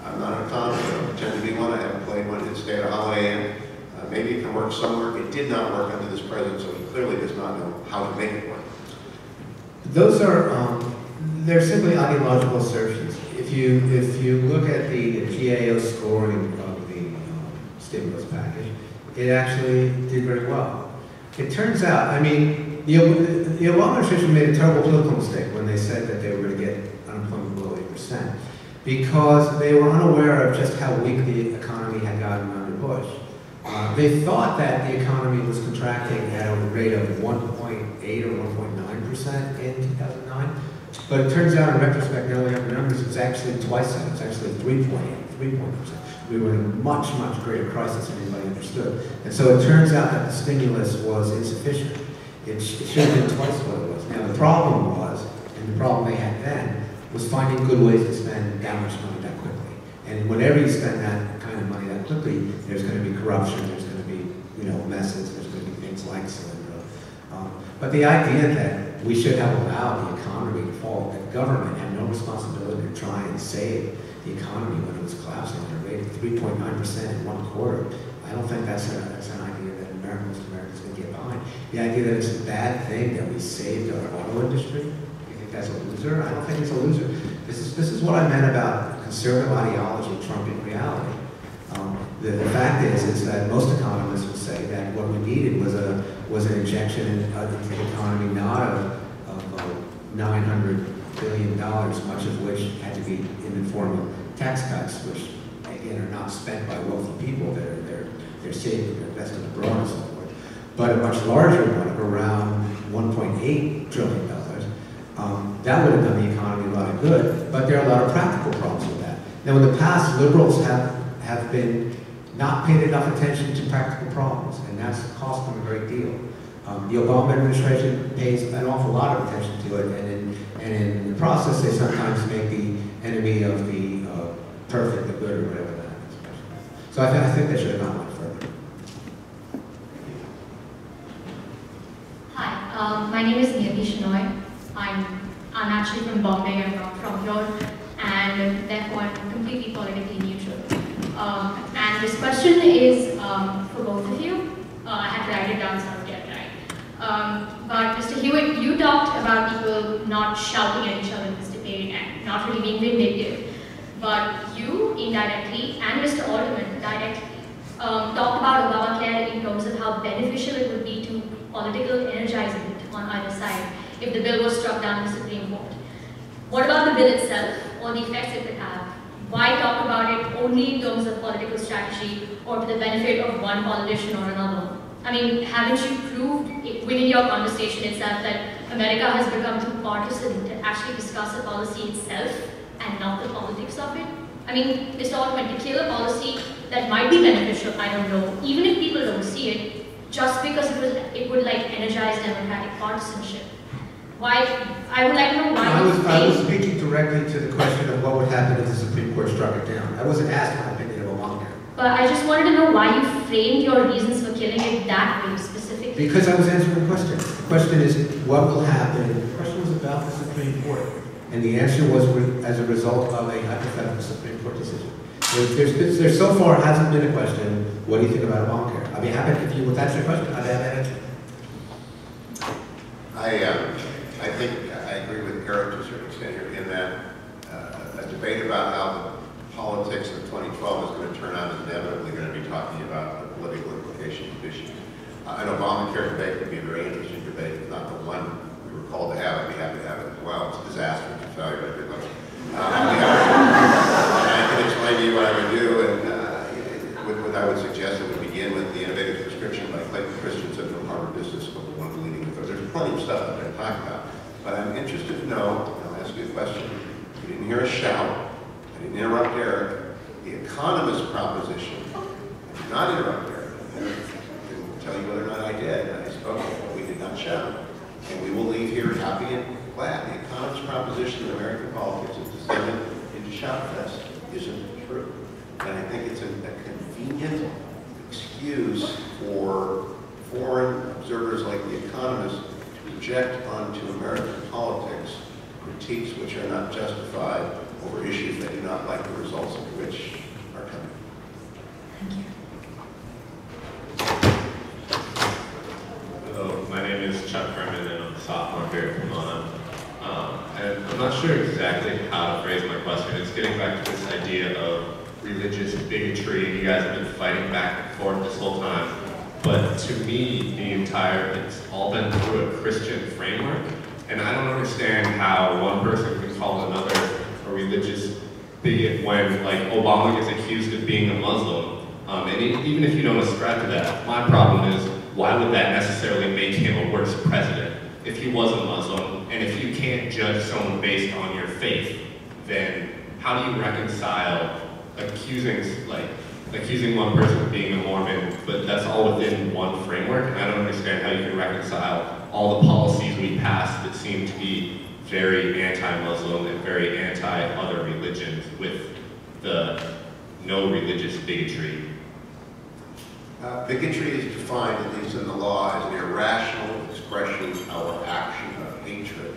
Speaker 2: I'm not an economist, I don't pretend to be one, I haven't played one, it did stay at a Holiday Inn. Maybe it can work somewhere. It did not work under this president, so he clearly does not know how to make it work.
Speaker 3: Those are, they're simply ideological assertions. If you look at the GAO scoring of the stimulus package, it actually did very well. It turns out, I mean, the Obama administration made a terrible political mistake when they said that they were going to get unemployment below 8%, because they were unaware of just how weak the economy had gotten under Bush. They thought that the economy was contracting at a rate of 1.8 or 1.9% in 2009, but it turns out in retrospect, now we have the numbers, it's actually twice that. It's actually 3.8%. We were in a much, much greater crisis than anybody understood. And so it turns out that the stimulus was insufficient. It should have been twice what it was. Now the problem was, and the problem they had then, was finding good ways to spend that much money that quickly. And whenever you spend that kind of money that quickly, there's going to be corruption, there's going to be, messes, there's going to be things like so. But the idea that we should have allowed the economy to fall, that government had no responsibility to try and save the economy when it was collapsing at a rate of 3.9% in one quarter, I don't think that's an idea that most Americans can get behind. The idea that it's a bad thing that we saved our auto industry, you think that's a loser? I don't think it's a loser. This is what I meant about conservative ideology trumping reality. The fact is that most economists would say that what we needed was an injection into the economy, not of $900 billion, much of which had to be in the form of tax cuts, which again are not spent by wealthy people. They're saved, they're invested abroad and so forth. But a much larger one of around $1.8 trillion. That would have done the economy a lot of good, but there are a lot of practical problems with that. Now, in the past, liberals have been not paid enough attention to practical problems, and that's cost them a great deal. The Obama administration pays an awful lot of attention to it, and in the process, they sometimes make the enemy of the perfect the good, or whatever that is. So I think they should have gone much further.
Speaker 7: Hi, my name is Niyati Shenoy. I'm actually from Bombay. I'm not from here, and therefore I'm completely politically neutral. And this question is for both of you. I had to write it down, so I'll get it right. But Mr. Hewitt, you talked about people not shouting at each other in this debate and not really being vindictive. But you, indirectly, and Mr. Alterman, directly, talked about Obamacare in terms of how beneficial it would be to political energizement on either side if the bill was struck down in the Supreme Court. What about the bill itself, or the effects it could have? Why talk about it only in terms of political strategy or to the benefit of one politician or another? I mean, haven't you proved within your conversation itself that America has become too partisan to actually discuss the policy itself and not the politics of it? I mean, Mr. Alterman, to kill a policy that might be beneficial, I don't know, even if people don't see it, just because it would like energize democratic partisanship. Why? I would like to know why
Speaker 3: I was speaking directly to the question of what would happen if the Supreme Court struck it down. I wasn't asked my opinion of Obamacare.
Speaker 7: But I just wanted to know why you framed your reasons for killing it that way specifically.
Speaker 3: Because I was answering the question. The question is, what will happen? The question was about the Supreme Court. And the answer was as a result of a hypothetical Supreme Court decision. There so far hasn't been a question, what do you think about Obamacare? I'd be happy if you would answer your question. I'd have that answer.
Speaker 2: I think I agree with Garrett to a certain extent here in that a debate about how the politics of 2012 is going to turn out is inevitably going to be talking about the political implications of issues. An Obamacare debate would be a very interesting debate, if not the one we were called to have. I'd be happy to have it as well. It's a disaster, it's a failure, but good luck. I can explain to you what I would do, and what I would suggest, it would begin with the innovative prescription by Clayton Christensen from Harvard Business School, one of the leading authorities. There's plenty of stuff that I talk about. But I'm interested to know, and I'll ask you a question. You didn't hear a shout. I didn't interrupt Eric. The economist proposition, I did not interrupt Eric. I didn't tell you whether or not I did. I spoke, but we did not shout. And we will leave here happy and glad. The economist proposition in American politics is descended into shout fest isn't true. And I think it's a convenient excuse for foreign observers like the economists project onto American politics critiques which are not justified over issues they do not like the results of which are coming.
Speaker 7: Thank you.
Speaker 8: Hello, my name not sure exactly how to phrase my question. It's getting back to this idea of religious bigotry, and you guys have been fighting back and forth this whole time. But to me, it's all been through a Christian framework, and I don't understand how one person can call another a religious bigot when, like, Obama gets accused of being a Muslim. And even if you don't ascribe to that, my problem is, why would that necessarily make him a worse president if he was a Muslim? And if you can't judge someone based on your faith, then how do you reconcile accusing one person of being a Mormon, but that's all within one framework? And I don't understand how you can reconcile all the policies we pass that seem to be very anti-Muslim and very anti-other religions with the no religious bigotry.
Speaker 2: Bigotry is defined, at least in the law, as an irrational expression or action of hatred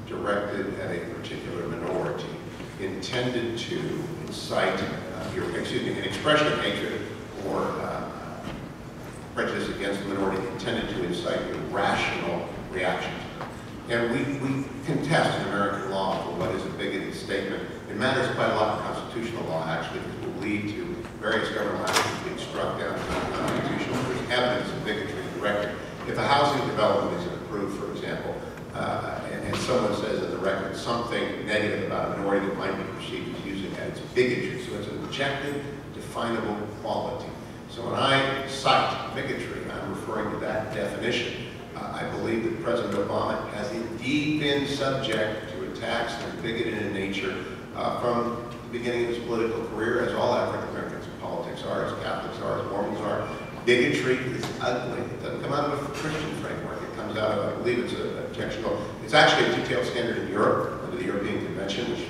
Speaker 2: directed at a particular minority, intended to incite, an expression of hatred or prejudice against a minority intended to incite irrational reactions. And we contest in American law for what is a bigoted statement. It matters quite a lot in constitutional law, actually, because it will lead to various government actions being struck down as unconstitutional. There's evidence of bigotry directed. If a housing development is approved, for example, and someone says in the record something negative about a minority that might be perceived as using that, it's bigotry. So it's an objective, definable quality. So when I cite bigotry, I'm referring to that definition. I believe that President Obama has indeed been subject to attacks that are bigoted in nature from the beginning of his political career, as all African Americans in politics are, as Catholics are, as Mormons are. Bigotry is ugly. It doesn't come out of a Christian framework. It comes out of, I believe it's a objectionable. It's actually a detailed standard in Europe, under the European Convention, which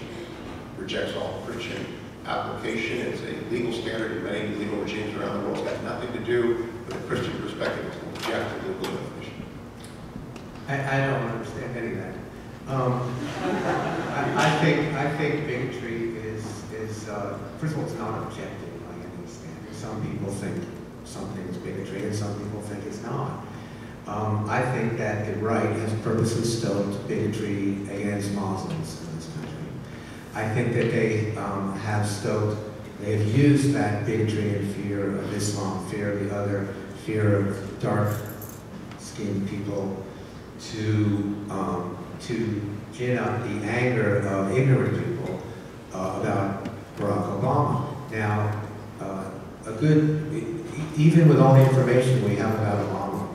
Speaker 2: rejects all Christian application. It's a legal standard in many legal regimes around the world. It's got nothing to do with a Christian perspective. It's an objective legal definition.
Speaker 3: I don't understand any of that. I think bigotry is first of all, it's not objective by any standard. Some people think something is bigotry and some people think it's not. I think that the right has purposely stoked bigotry against Muslims in this country. I think that they have used that bigotry and fear of Islam, fear of the other, fear of dark-skinned people, to gin up the anger of ignorant people about Barack Obama. Now, even with all the information we have about Obama,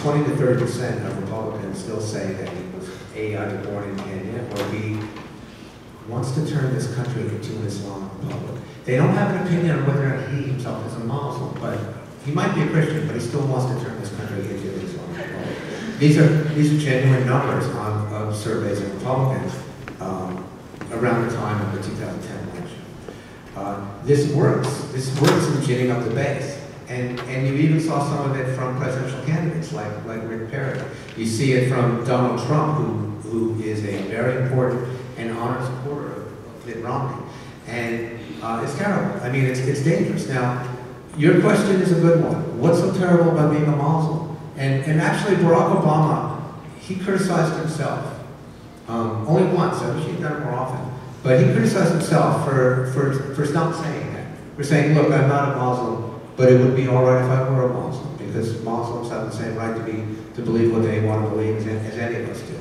Speaker 3: 20 to 30% of Republicans still say that he was either born in Kenya or he wants to turn this country into an Islamic republic. They don't have an opinion on whether or not he himself is a Muslim, but he might be a Christian, but he still wants to turn this country into an Islamic republic. These are genuine numbers of surveys of Republicans around the time of the 2010 election. This works. This works in ginning up the base. And you even saw some of it from presidential candidates like Rick Perry. You see it from Donald Trump, who is a very important and honored supporter of Mitt Romney. And it's terrible. I mean, it's dangerous. Now, your question is a good one. What's so terrible about being a Muslim? And actually, Barack Obama, he criticized himself. Only once. I wish he'd done it more often. But he criticized himself for not saying that. For saying, look, I'm not a Muslim, but it would be all right if I were a Muslim, because Muslims have the same right to believe what they want to believe as any of us do.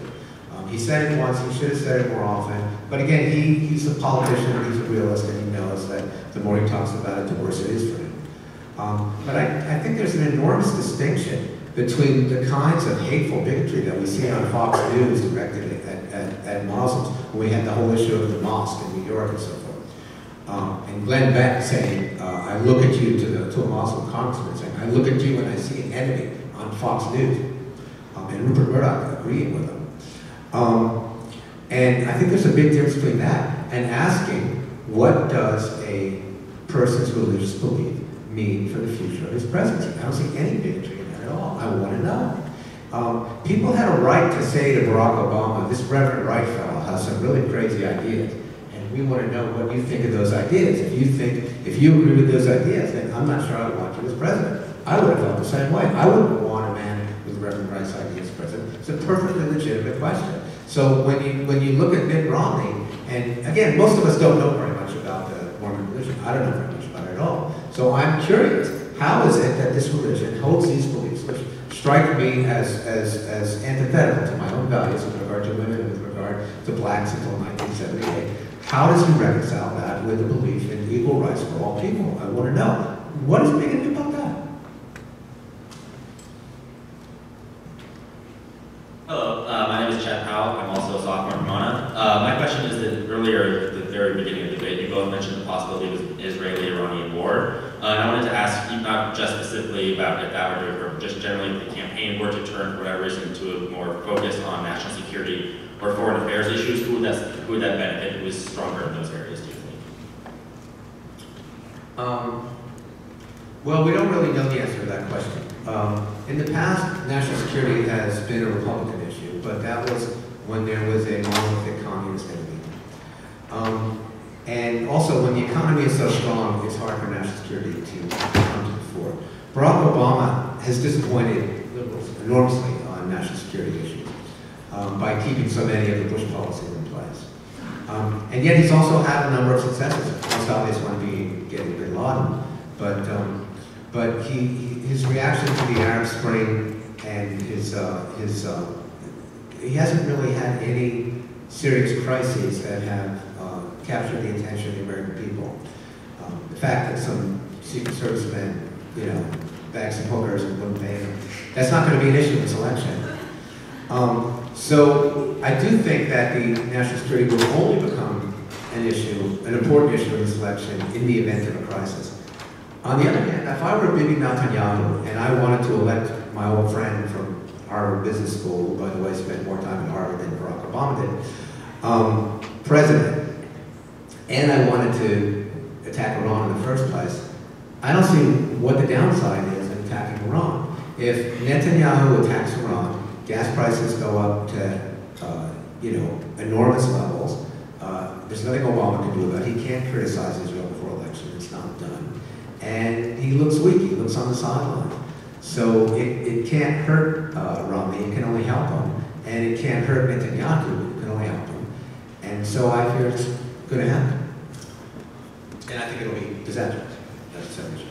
Speaker 3: He said it once. He should have said it more often. But again, he's a politician. He's a realist, and he knows that the more he talks about it, the worse it is for him. But I think there's an enormous distinction between the kinds of hateful bigotry that we see on Fox News directed at Muslims, when we had the whole issue of the mosque in New York and so forth. And Glenn Beck saying, I look at you, to a Muslim congressman saying, I look at you and I see an enemy on Fox News. And Rupert Murdoch agreeing with him. And I think there's a big difference between that and asking, what does a person's religious belief mean for the future of his presidency? I don't see any bigotry in that at all. I want to know. People had a right to say to Barack Obama, this Reverend Wright fellow has some really crazy ideas, and we want to know what you think of those ideas. If you agree with those ideas, then I'm not sure I would want you as president. I would have felt the same way. I wouldn't want a man with Reverend Wright's ideas as president. It's a perfectly legitimate question. So when you look at Mitt Romney, and again, most of us don't know very much about the Mormon religion. I don't know very much about it at all. So I'm curious, how is it that this religion holds these beliefs, which strike me as antithetical to my own values with regard to women and with regard to blacks until 1978? How does he reconcile that with the belief in equal rights for all people? I want to know. What is big in about that?
Speaker 9: Hello, my name is Chad Powell. I'm also a sophomore in Pomona. My question is that earlier, at the very beginning of the debate, you both mentioned the possibility of an Israeli-Iranian war. And I wanted to ask you not just specifically about if that were to, or just generally if the campaign were to turn, for whatever reason, to a more focus on national security or foreign affairs issues, who would that benefit? Who is stronger in those areas, do you think?
Speaker 3: Well, we don't really know the answer to that question. In the past, national security has been a Republican issue, but that was when there was a monolithic communist enemy. And also, when the economy is so strong, it's hard for national security to come to the fore. Barack Obama has disappointed liberals enormously on national security issues by keeping so many of the Bush policies in place. And yet he's also had a number of successes. Most obvious one being getting bin Laden, but his reaction to the Arab Spring and he hasn't really had any serious crises that have captured the attention of the American people. The fact that some Secret Service men, bagged some hookers and wouldn't pay them, that's not going to be an issue in this election. So I do think that the national security will only become an issue, an important issue in this election in the event of a crisis. On the other hand, if I were Bibi Netanyahu and I wanted to elect my old friend from Harvard Business School, who by the way spent more time at Harvard than Barack Obama did, president, and I wanted to attack Iran in the first place, I don't see what the downside is in attacking Iran. If Netanyahu attacks Iran, gas prices go up to enormous levels. There's nothing Obama can do about it. He can't criticize Israel before election. It's not done. And he looks weak. He looks on the sideline. So it can't hurt Romney. It can only help him. And it can't hurt Netanyahu. It can only help him. And so I fear it's going to happen. And I think it'll be disastrous. That's the second issue.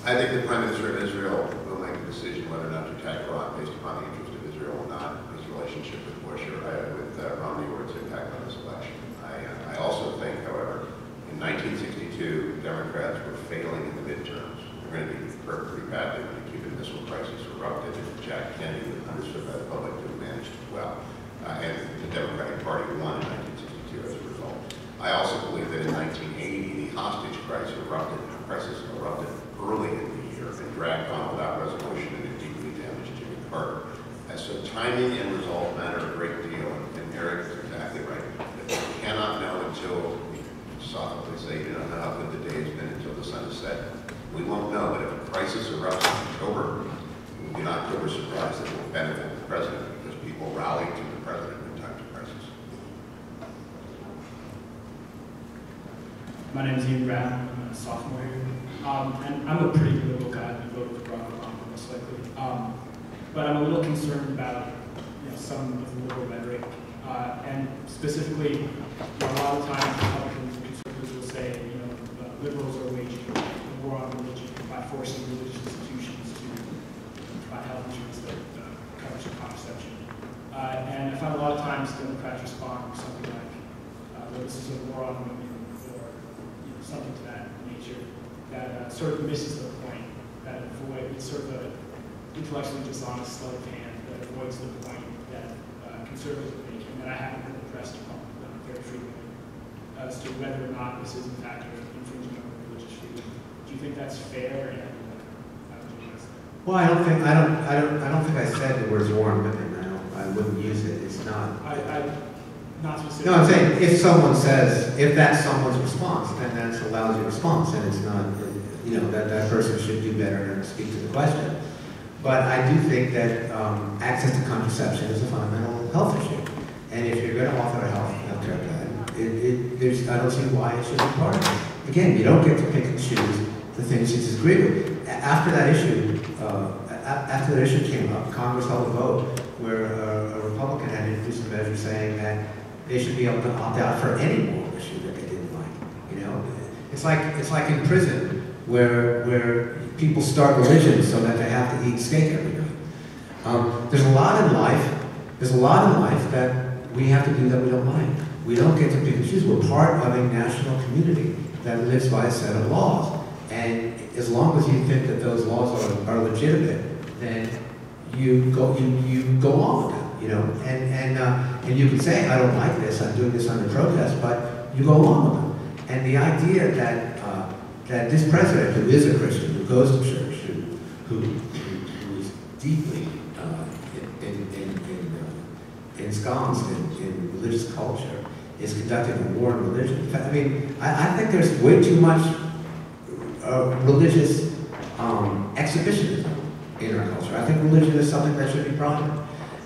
Speaker 2: I think the Prime Minister of Israel will make a decision whether or not to attack Iran based upon the interest of Israel or not, his relationship with Bush or with Romney or its impact on this election. I also think, however, in 1962, Democrats were failing in the midterms. They're going to be hurt pretty badly when the Cuban Missile Crisis erupted and Jack Kennedy was understood by the public to have managed well. And the Democratic Party won in 1962 as a result. I also believe that in 1980, the hostage crisis erupted early in the year and dragged on without resolution, and it deeply damaged Jimmy Carter. And so timing and result matter a great deal, and Eric is exactly right. We cannot know until we softly say, you don't know how good the day has been until the sun is set. We won't know, but if a crisis erupts in October, it will be an October surprise that will benefit the president because people rally to the president in times of crisis.
Speaker 10: My name is Ian Brown. I'm a sophomore here. And I'm a pretty liberal guy. I voted for Barack Obama, most likely. But I'm a little concerned about some of the liberal rhetoric. And specifically, a lot of times Republicans and conservatives will say, liberals are waging a war on religion by forcing religious institutions to provide health insurance that covers contraception. And I find a lot of times Democrats respond with something like, well, this is a war on women, or something to that nature, that sort of misses the point, that it's sort of an intellectually dishonest sleight of hand that avoids the point that conservatives are making, that I haven't been addressed upon very frequently, as to whether or not this is in fact an infringement of religious freedom. Do you think that's fair? And how would you address that?
Speaker 3: Well, I don't think I said the words war on women. I wouldn't use it. It's not.
Speaker 10: Not specific.
Speaker 3: No, I'm saying if that's someone's response, then that's a lousy response, and it's not, that person should do better and speak to the question. But I do think that access to contraception is a fundamental health issue. And if you're going to offer a health care plan, I don't see why it should be part of it. Again, you don't get to pick and choose the things you disagree with. After that issue came up, Congress held a vote where a Republican had introduced a measure saying that they should be able to opt out for any moral issue that they didn't like. You know, it's like in prison where people start religions so that they have to eat steak every night. There's a lot in life. There's a lot in life that we have to do that we don't like. We don't get to pick and choose. We're part of a national community that lives by a set of laws. And as long as you think that those laws are legitimate, then you go along with them, you know. And you can say, I don't like this, I'm doing this under protest, but you go along with them. And the idea that that this president, who is a Christian, who goes to church, who is deeply ensconced in religious culture, is conducting a war on religion. In fact, I mean, I think there's way too much religious exhibitionism in our culture. I think religion is something that should be prominent.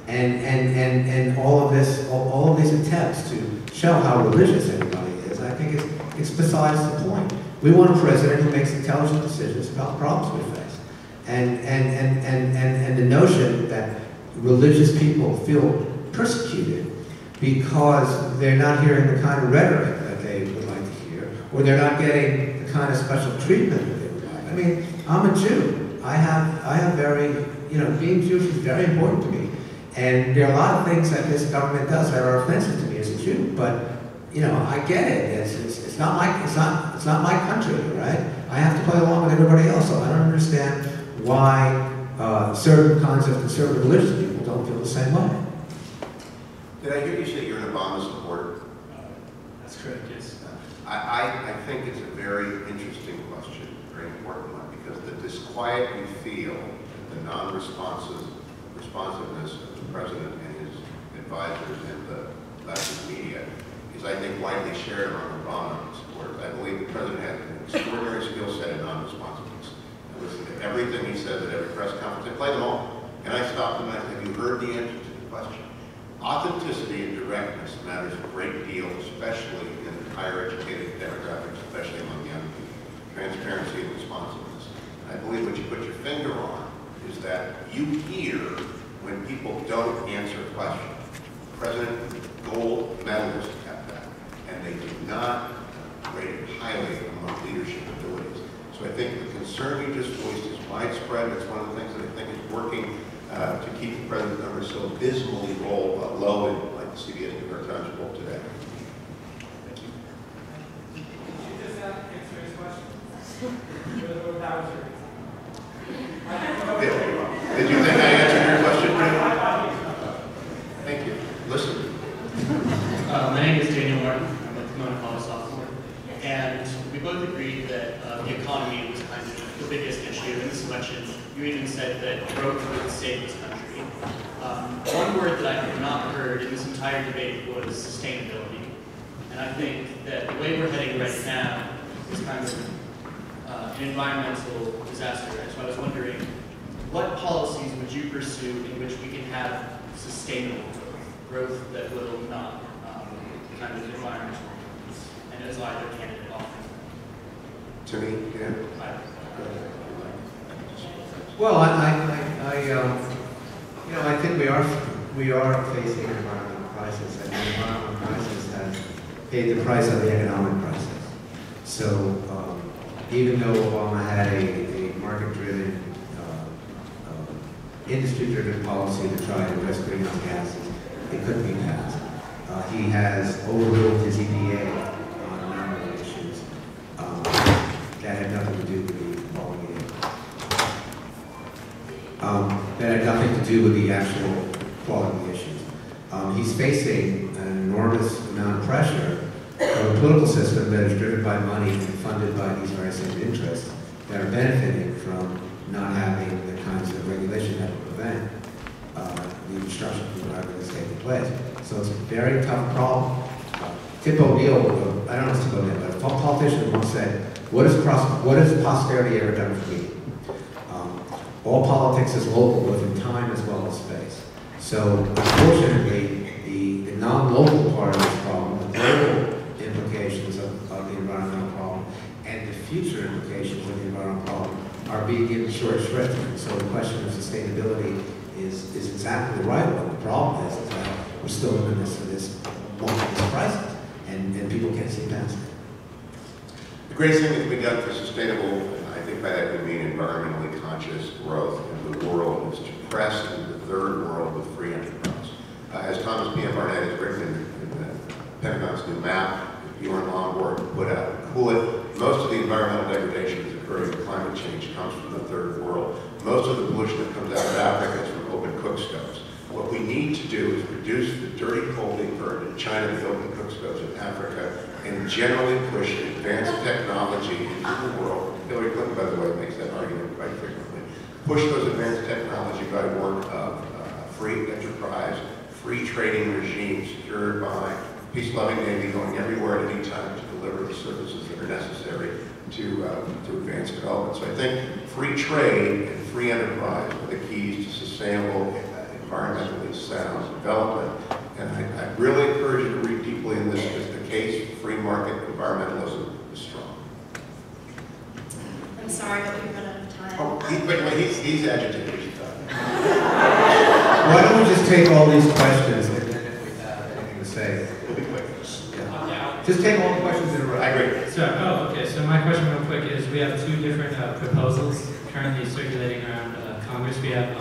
Speaker 3: And all of these attempts to show how religious everybody is, I think it's besides the point. We want a president who makes intelligent decisions about the problems we face. And the notion that religious people feel persecuted because they're not hearing the kind of rhetoric that they would like to hear, or they're not getting the kind of special treatment that they would like. I mean, I'm a Jew. I have very, you know, being Jewish is very important to me. And there are a lot of things that this government does that are offensive to me as a Jew. But, you know, I get it. It's not my country, right? I have to play along with everybody else. So I don't understand why certain kinds of conservative religious people don't feel the same way.
Speaker 2: Did I hear you say you're an Obama supporter?
Speaker 10: That's correct, yes.
Speaker 2: I think it's a very interesting question, a very important one, because the disquiet we feel, the non-responsiveness of the president and his advisors and the leftist media is, I think, widely shared among Obama supporters. I believe the president has an extraordinary skill set in non-responsiveness. I listen to everything he says at every press conference. I play them all. And I stop them and I say, have you heard the answer to the question? Authenticity and directness matters a great deal, especially in higher educated demographics, especially among young people. Transparency and responsiveness. And I believe what you put your finger on is that you hear when people don't answer questions. President gold medalist at that, and they do not rate it highly among leadership abilities. So I think the concern you just voiced is widespread. It's one of the things that I think is working to keep the president's numbers so dismally low in, like the CBS New York Times poll today.
Speaker 10: Thank you.
Speaker 11: Did you just answer his question? That was your
Speaker 2: Did you think I answered your question, Jim? Thank you. Listen.
Speaker 12: My name is Daniel Martin. I'm a Pomona College sophomore. And we both agreed that the economy was kind of the biggest issue in this election. You even said that growth would save this country. One word that I have not heard in this entire debate was sustainability. And I think that the way we're heading right now is kind of an environmental disaster. So I was wondering, what policies would you pursue in which we can have sustainable growth that will not kind of environmental? And as either candidate offering.
Speaker 2: To me, yeah.
Speaker 3: Well, you know, I think we are facing an environmental crisis, and the environmental crisis has paid the price of the economic crisis. So even though Obama had a market-driven, industry-driven policy to try to address greenhouse gases, it couldn't be passed. He has overruled his EPA on a number of issues that had nothing to do with the quality that had nothing to do with the actual quality issues. He's facing an enormous amount of pressure from a political system that is driven by money and funded by these very same interests that are benefiting from not having the kinds of regulation that will prevent the destruction of the environment that's taking place. So it's a very tough problem. Tip O'Neill, I don't know if it's Tip O'Neill, but a politician once said, what has posterity ever done for me? All politics is local, both in time as well as space. So unfortunately, the non-local part of this problem, the global implications of the environmental problem, and the future implications of the environmental problem are being given short shrift. So the question of sustainability is exactly the right one. The problem is that we're still in the midst of this moment of this crisis, and people can't see past it.
Speaker 2: The greatest thing that can be done for sustainable, and I think by that we mean environmentally conscious growth in the world, is to press into the third world with free enterprise. As Thomas P. M. Barnett has written in the Pentagon's new map, Bjorn Lomborg put out, most of the environmental degradation that's occurring in climate change comes from the third world. Most of the pollution that comes out of Africa is from open cook stoves. What we need to do is reduce the dirty coal being burned in China, the open cook stoves in Africa, and generally push advanced technology into the world. Hillary Clinton, by the way, makes that argument quite frequently. Push those advanced technology by work of free enterprise, free trading regime secured by peace-loving Navy going everywhere at any time to deliver the services that are necessary to advance development. So I think free trade and free enterprise are the keys to sustainable, environmentally sound development. And I really encourage you to read deeply in this, because the case for free market environmentalism is strong.
Speaker 1: I'm sorry, but we've run out of time.
Speaker 2: Oh, he's agitated.
Speaker 3: Why don't we just take all these questions, and then if we have anything to say,
Speaker 2: We'll be quick.
Speaker 3: yeah. Just take all the questions in a row.
Speaker 2: I agree.
Speaker 13: So my question real quick is, we have two different proposals currently circulating around Congress. We have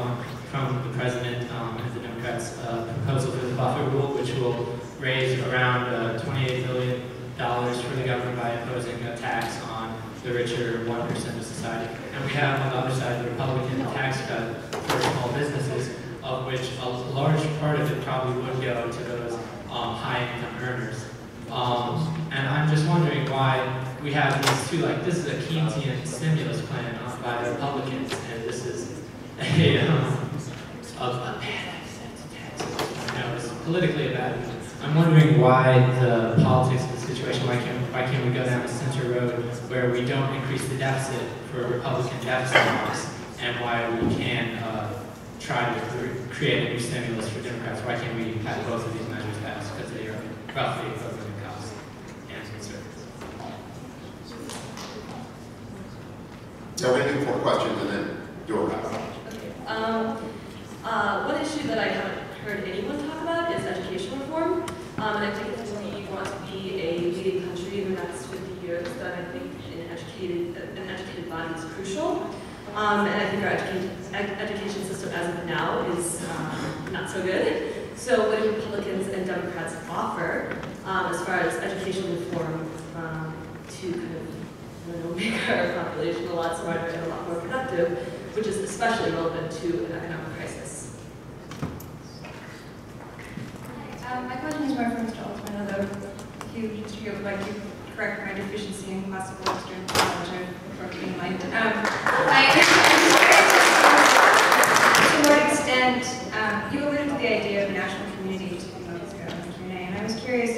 Speaker 13: from the President and the Democrats proposal for the buffer rule, which will raise around $28 billion for the government by imposing a tax on the richer 1% of society. And we have on the other side the Republican tax cut for small businesses, of which a large part of it probably would go to those high-income earners. And I'm just wondering why we have these two, like, this is a Keynesian stimulus plan by the Republicans, and this is a bad accent to taxes. I know it's politically a bad one. I'm wondering why the politics of the situation, why can't we go down a center road where we don't increase the deficit for Republican deficit laws, and why we can try to create a new stimulus for Democrats? Why can't we have both of these measures passed? Because they are roughly equivalent in cost and conservatives.
Speaker 2: So we're going to do 4 questions and then do a wrap-up.
Speaker 1: One issue that I haven't heard anyone talk about is education reform. And I think if we want to be a leading country in the next 50 years, then I think an educated body is crucial. And I think our education system as of now is not so good. So what do Republicans and Democrats offer as far as education reform to kind of make our population a lot smarter and a lot more productive, which is especially relevant to an economic crisis?
Speaker 14: My question is more for Mr. Alterman, although Hugh would like to correct my deficiency in classical Western knowledge before being enlightened. To what extent, you alluded to the idea of national community to be moments ago in the Q&A, and I was curious,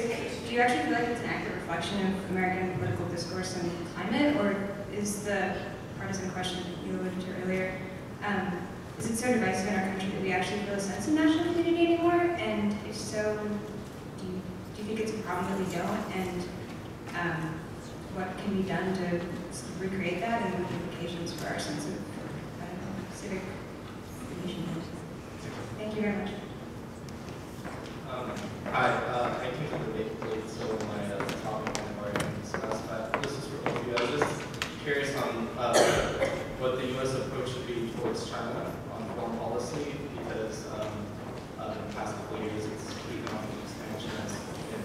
Speaker 14: do you actually feel like it's an accurate reflection of American political discourse on climate, or is the partisan question that you alluded to earlier, is it so divisive in our country that we actually feel a sense of national community anymore? And if so, do you think it's a problem that we don't? And what can be done to recreate that, and what implications for our sense of, I don't know, civic relation? Thank you very much.
Speaker 4: Hi, I came from the debate late, so my topic I've already been discussed, but this is for both of you. I was just curious on what the U.S. approach should be towards China on foreign policy, because in the past couple of years, its economic expansion has been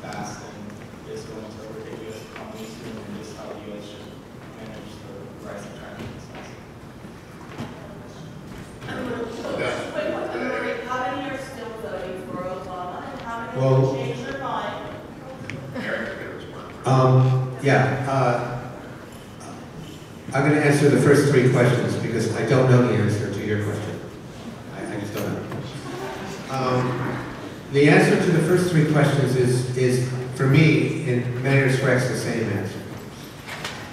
Speaker 4: fast and is going to overtake U.S. economy soon, and just how the U.S. should manage the rise of China in this space.
Speaker 15: How many are still voting for Obama, and how many
Speaker 3: Well,
Speaker 15: have changed their mind?
Speaker 3: I'm going to answer the first 3 questions because I don't know the answer to your question. I just don't know. The answer to the first 3 questions is for me, in many respects, the same answer.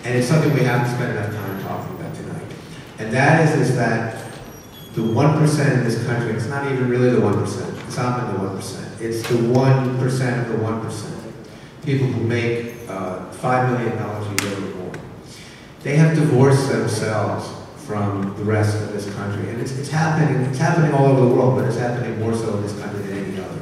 Speaker 3: And it's something we haven't spent enough time talking about tonight. And that is that the 1% in this country, it's not even really the 1%. It's not been the 1%. It's the 1% of the 1%. People who make $5 million a year or more. They have divorced themselves from the rest of this country. And it's happening all over the world, but it's happening more so in this country than any other.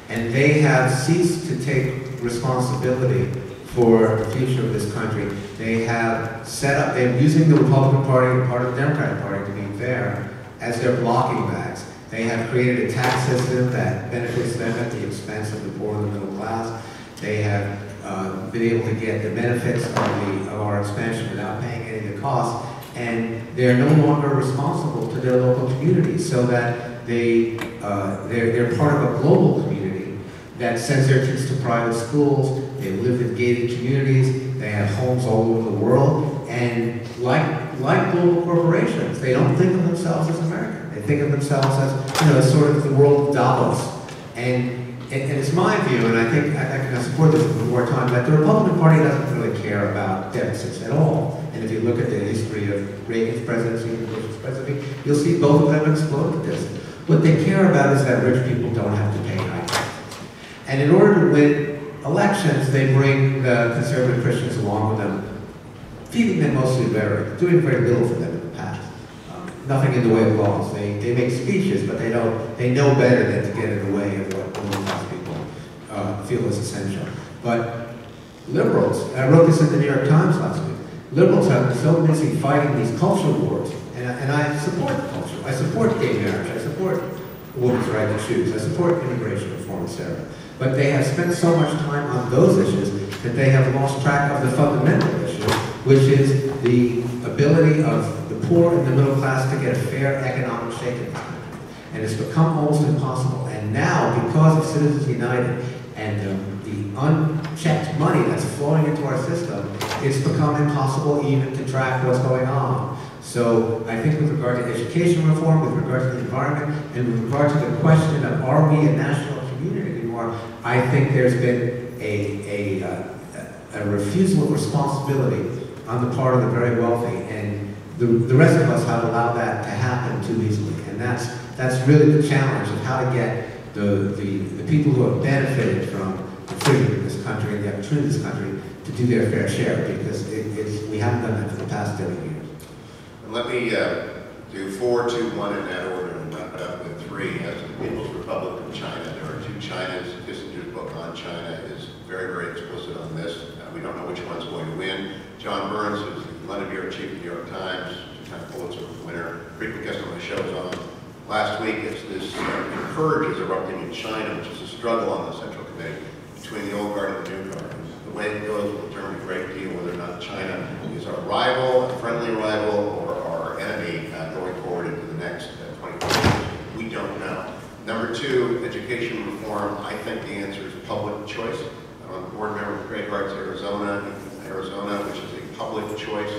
Speaker 3: And they have ceased to take responsibility for the future of this country. They have they're using the Republican Party and part of the Democratic Party, to be fair, as their blocking bags. They have created a tax system that benefits them at the expense of the poor and the middle class. They have been able to get the benefits of our expansion without paying any of the costs, and they're no longer responsible to their local communities, so that they're part of a global community that sends their kids to private schools. They live in gated communities. They have homes all over the world, and like global corporations, they don't think of themselves as American. They think of themselves as, as sort of the world of Davos. And it's my view, and I think I can support this with more time, that the Republican Party doesn't really care about deficits at all. And if you look at the history of Reagan's presidency and Bush's presidency, you'll see both of them explode with this. What they care about is that rich people don't have to pay high taxes. And in order to win elections, they bring the conservative Christians along with them, feeding them mostly rhetoric, doing very little for them in the past. Nothing in the way of laws. They make speeches, but they know better than to get in the way of what middle class people feel is essential. But liberals, I wrote this in the New York Times last week, liberals have been so busy fighting these culture wars, and I support the culture. I support gay marriage. I support a woman's right to choose. I support immigration reform, etc. But they have spent so much time on those issues that they have lost track of the fundamental issue, which is the ability of the poor and the middle class to get a fair economic shake in this country. And it's become almost impossible. And now, because of Citizens United and the unchecked money that's flowing into our system, it's become impossible even to track what's going on. So I think with regard to education reform, with regard to the environment, and with regard to the question of are we a national community anymore, I think there's been a refusal of responsibility on the part of the very wealthy, and the rest of us have allowed that to happen too easily. And that's really the challenge of how to get the people who have benefited from the freedom of this country and the opportunity of this country to do their fair share, because we haven't done that for the past 30 years.
Speaker 2: And let me do 4, 2, 1 in that order and wrap it up with 3. As to the People's Republic of China, there are 2 Chinas. Kissinger's book on China is very, very explicit on this. We don't know which one's going to win. John Burns, who's the London Bureau Chief of the New York Times, two-time Pulitzer winner, frequent guest on my shows on last week. It's this purge is erupting in China, which is a struggle on the Central Committee between the old guard and the new guard. The way it goes will determine a great deal whether or not China is our rival, a friendly rival, or our enemy going forward into the next 24 years. We don't know. Number 2, education reform. I think the answer is public choice. I'm a board member of Great Arts Arizona, which is a public choice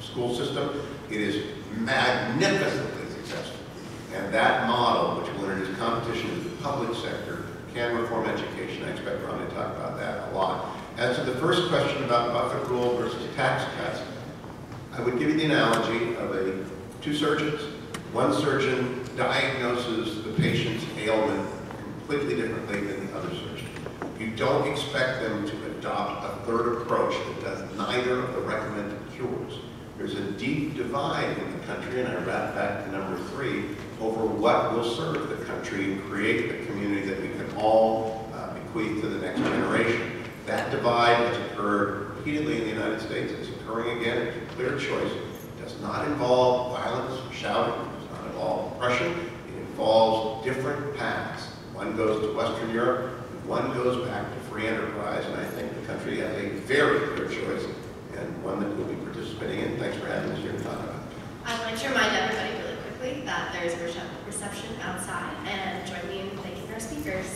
Speaker 2: school system. It is magnificently successful. And that model, which will introduce competition in the public sector, can reform education. I expect Ron to talk about that a lot. As to the first question about Buffett rule versus tax cuts, I would give you the analogy of 2 surgeons. One surgeon diagnoses the patient's ailment completely differently than the other surgeon. You don't expect them to adopt a third approach that does neither of the recommended cures. There's a deep divide in the country, and I wrap back to number 3, over what will serve the country and create the community that we can all bequeath to the next generation. That divide has occurred repeatedly in the United States. It's occurring again. It's a clear choice. It does not involve violence, shouting. It does not involve oppression. It involves different paths. One goes to Western Europe, and one goes back to free enterprise, and I think the country has a very clear choice, and one that we'll be participating in. Thanks for having us here to talk about it.
Speaker 1: I'd like to remind everybody really quickly that there's a reception outside, and join me in thanking our speakers.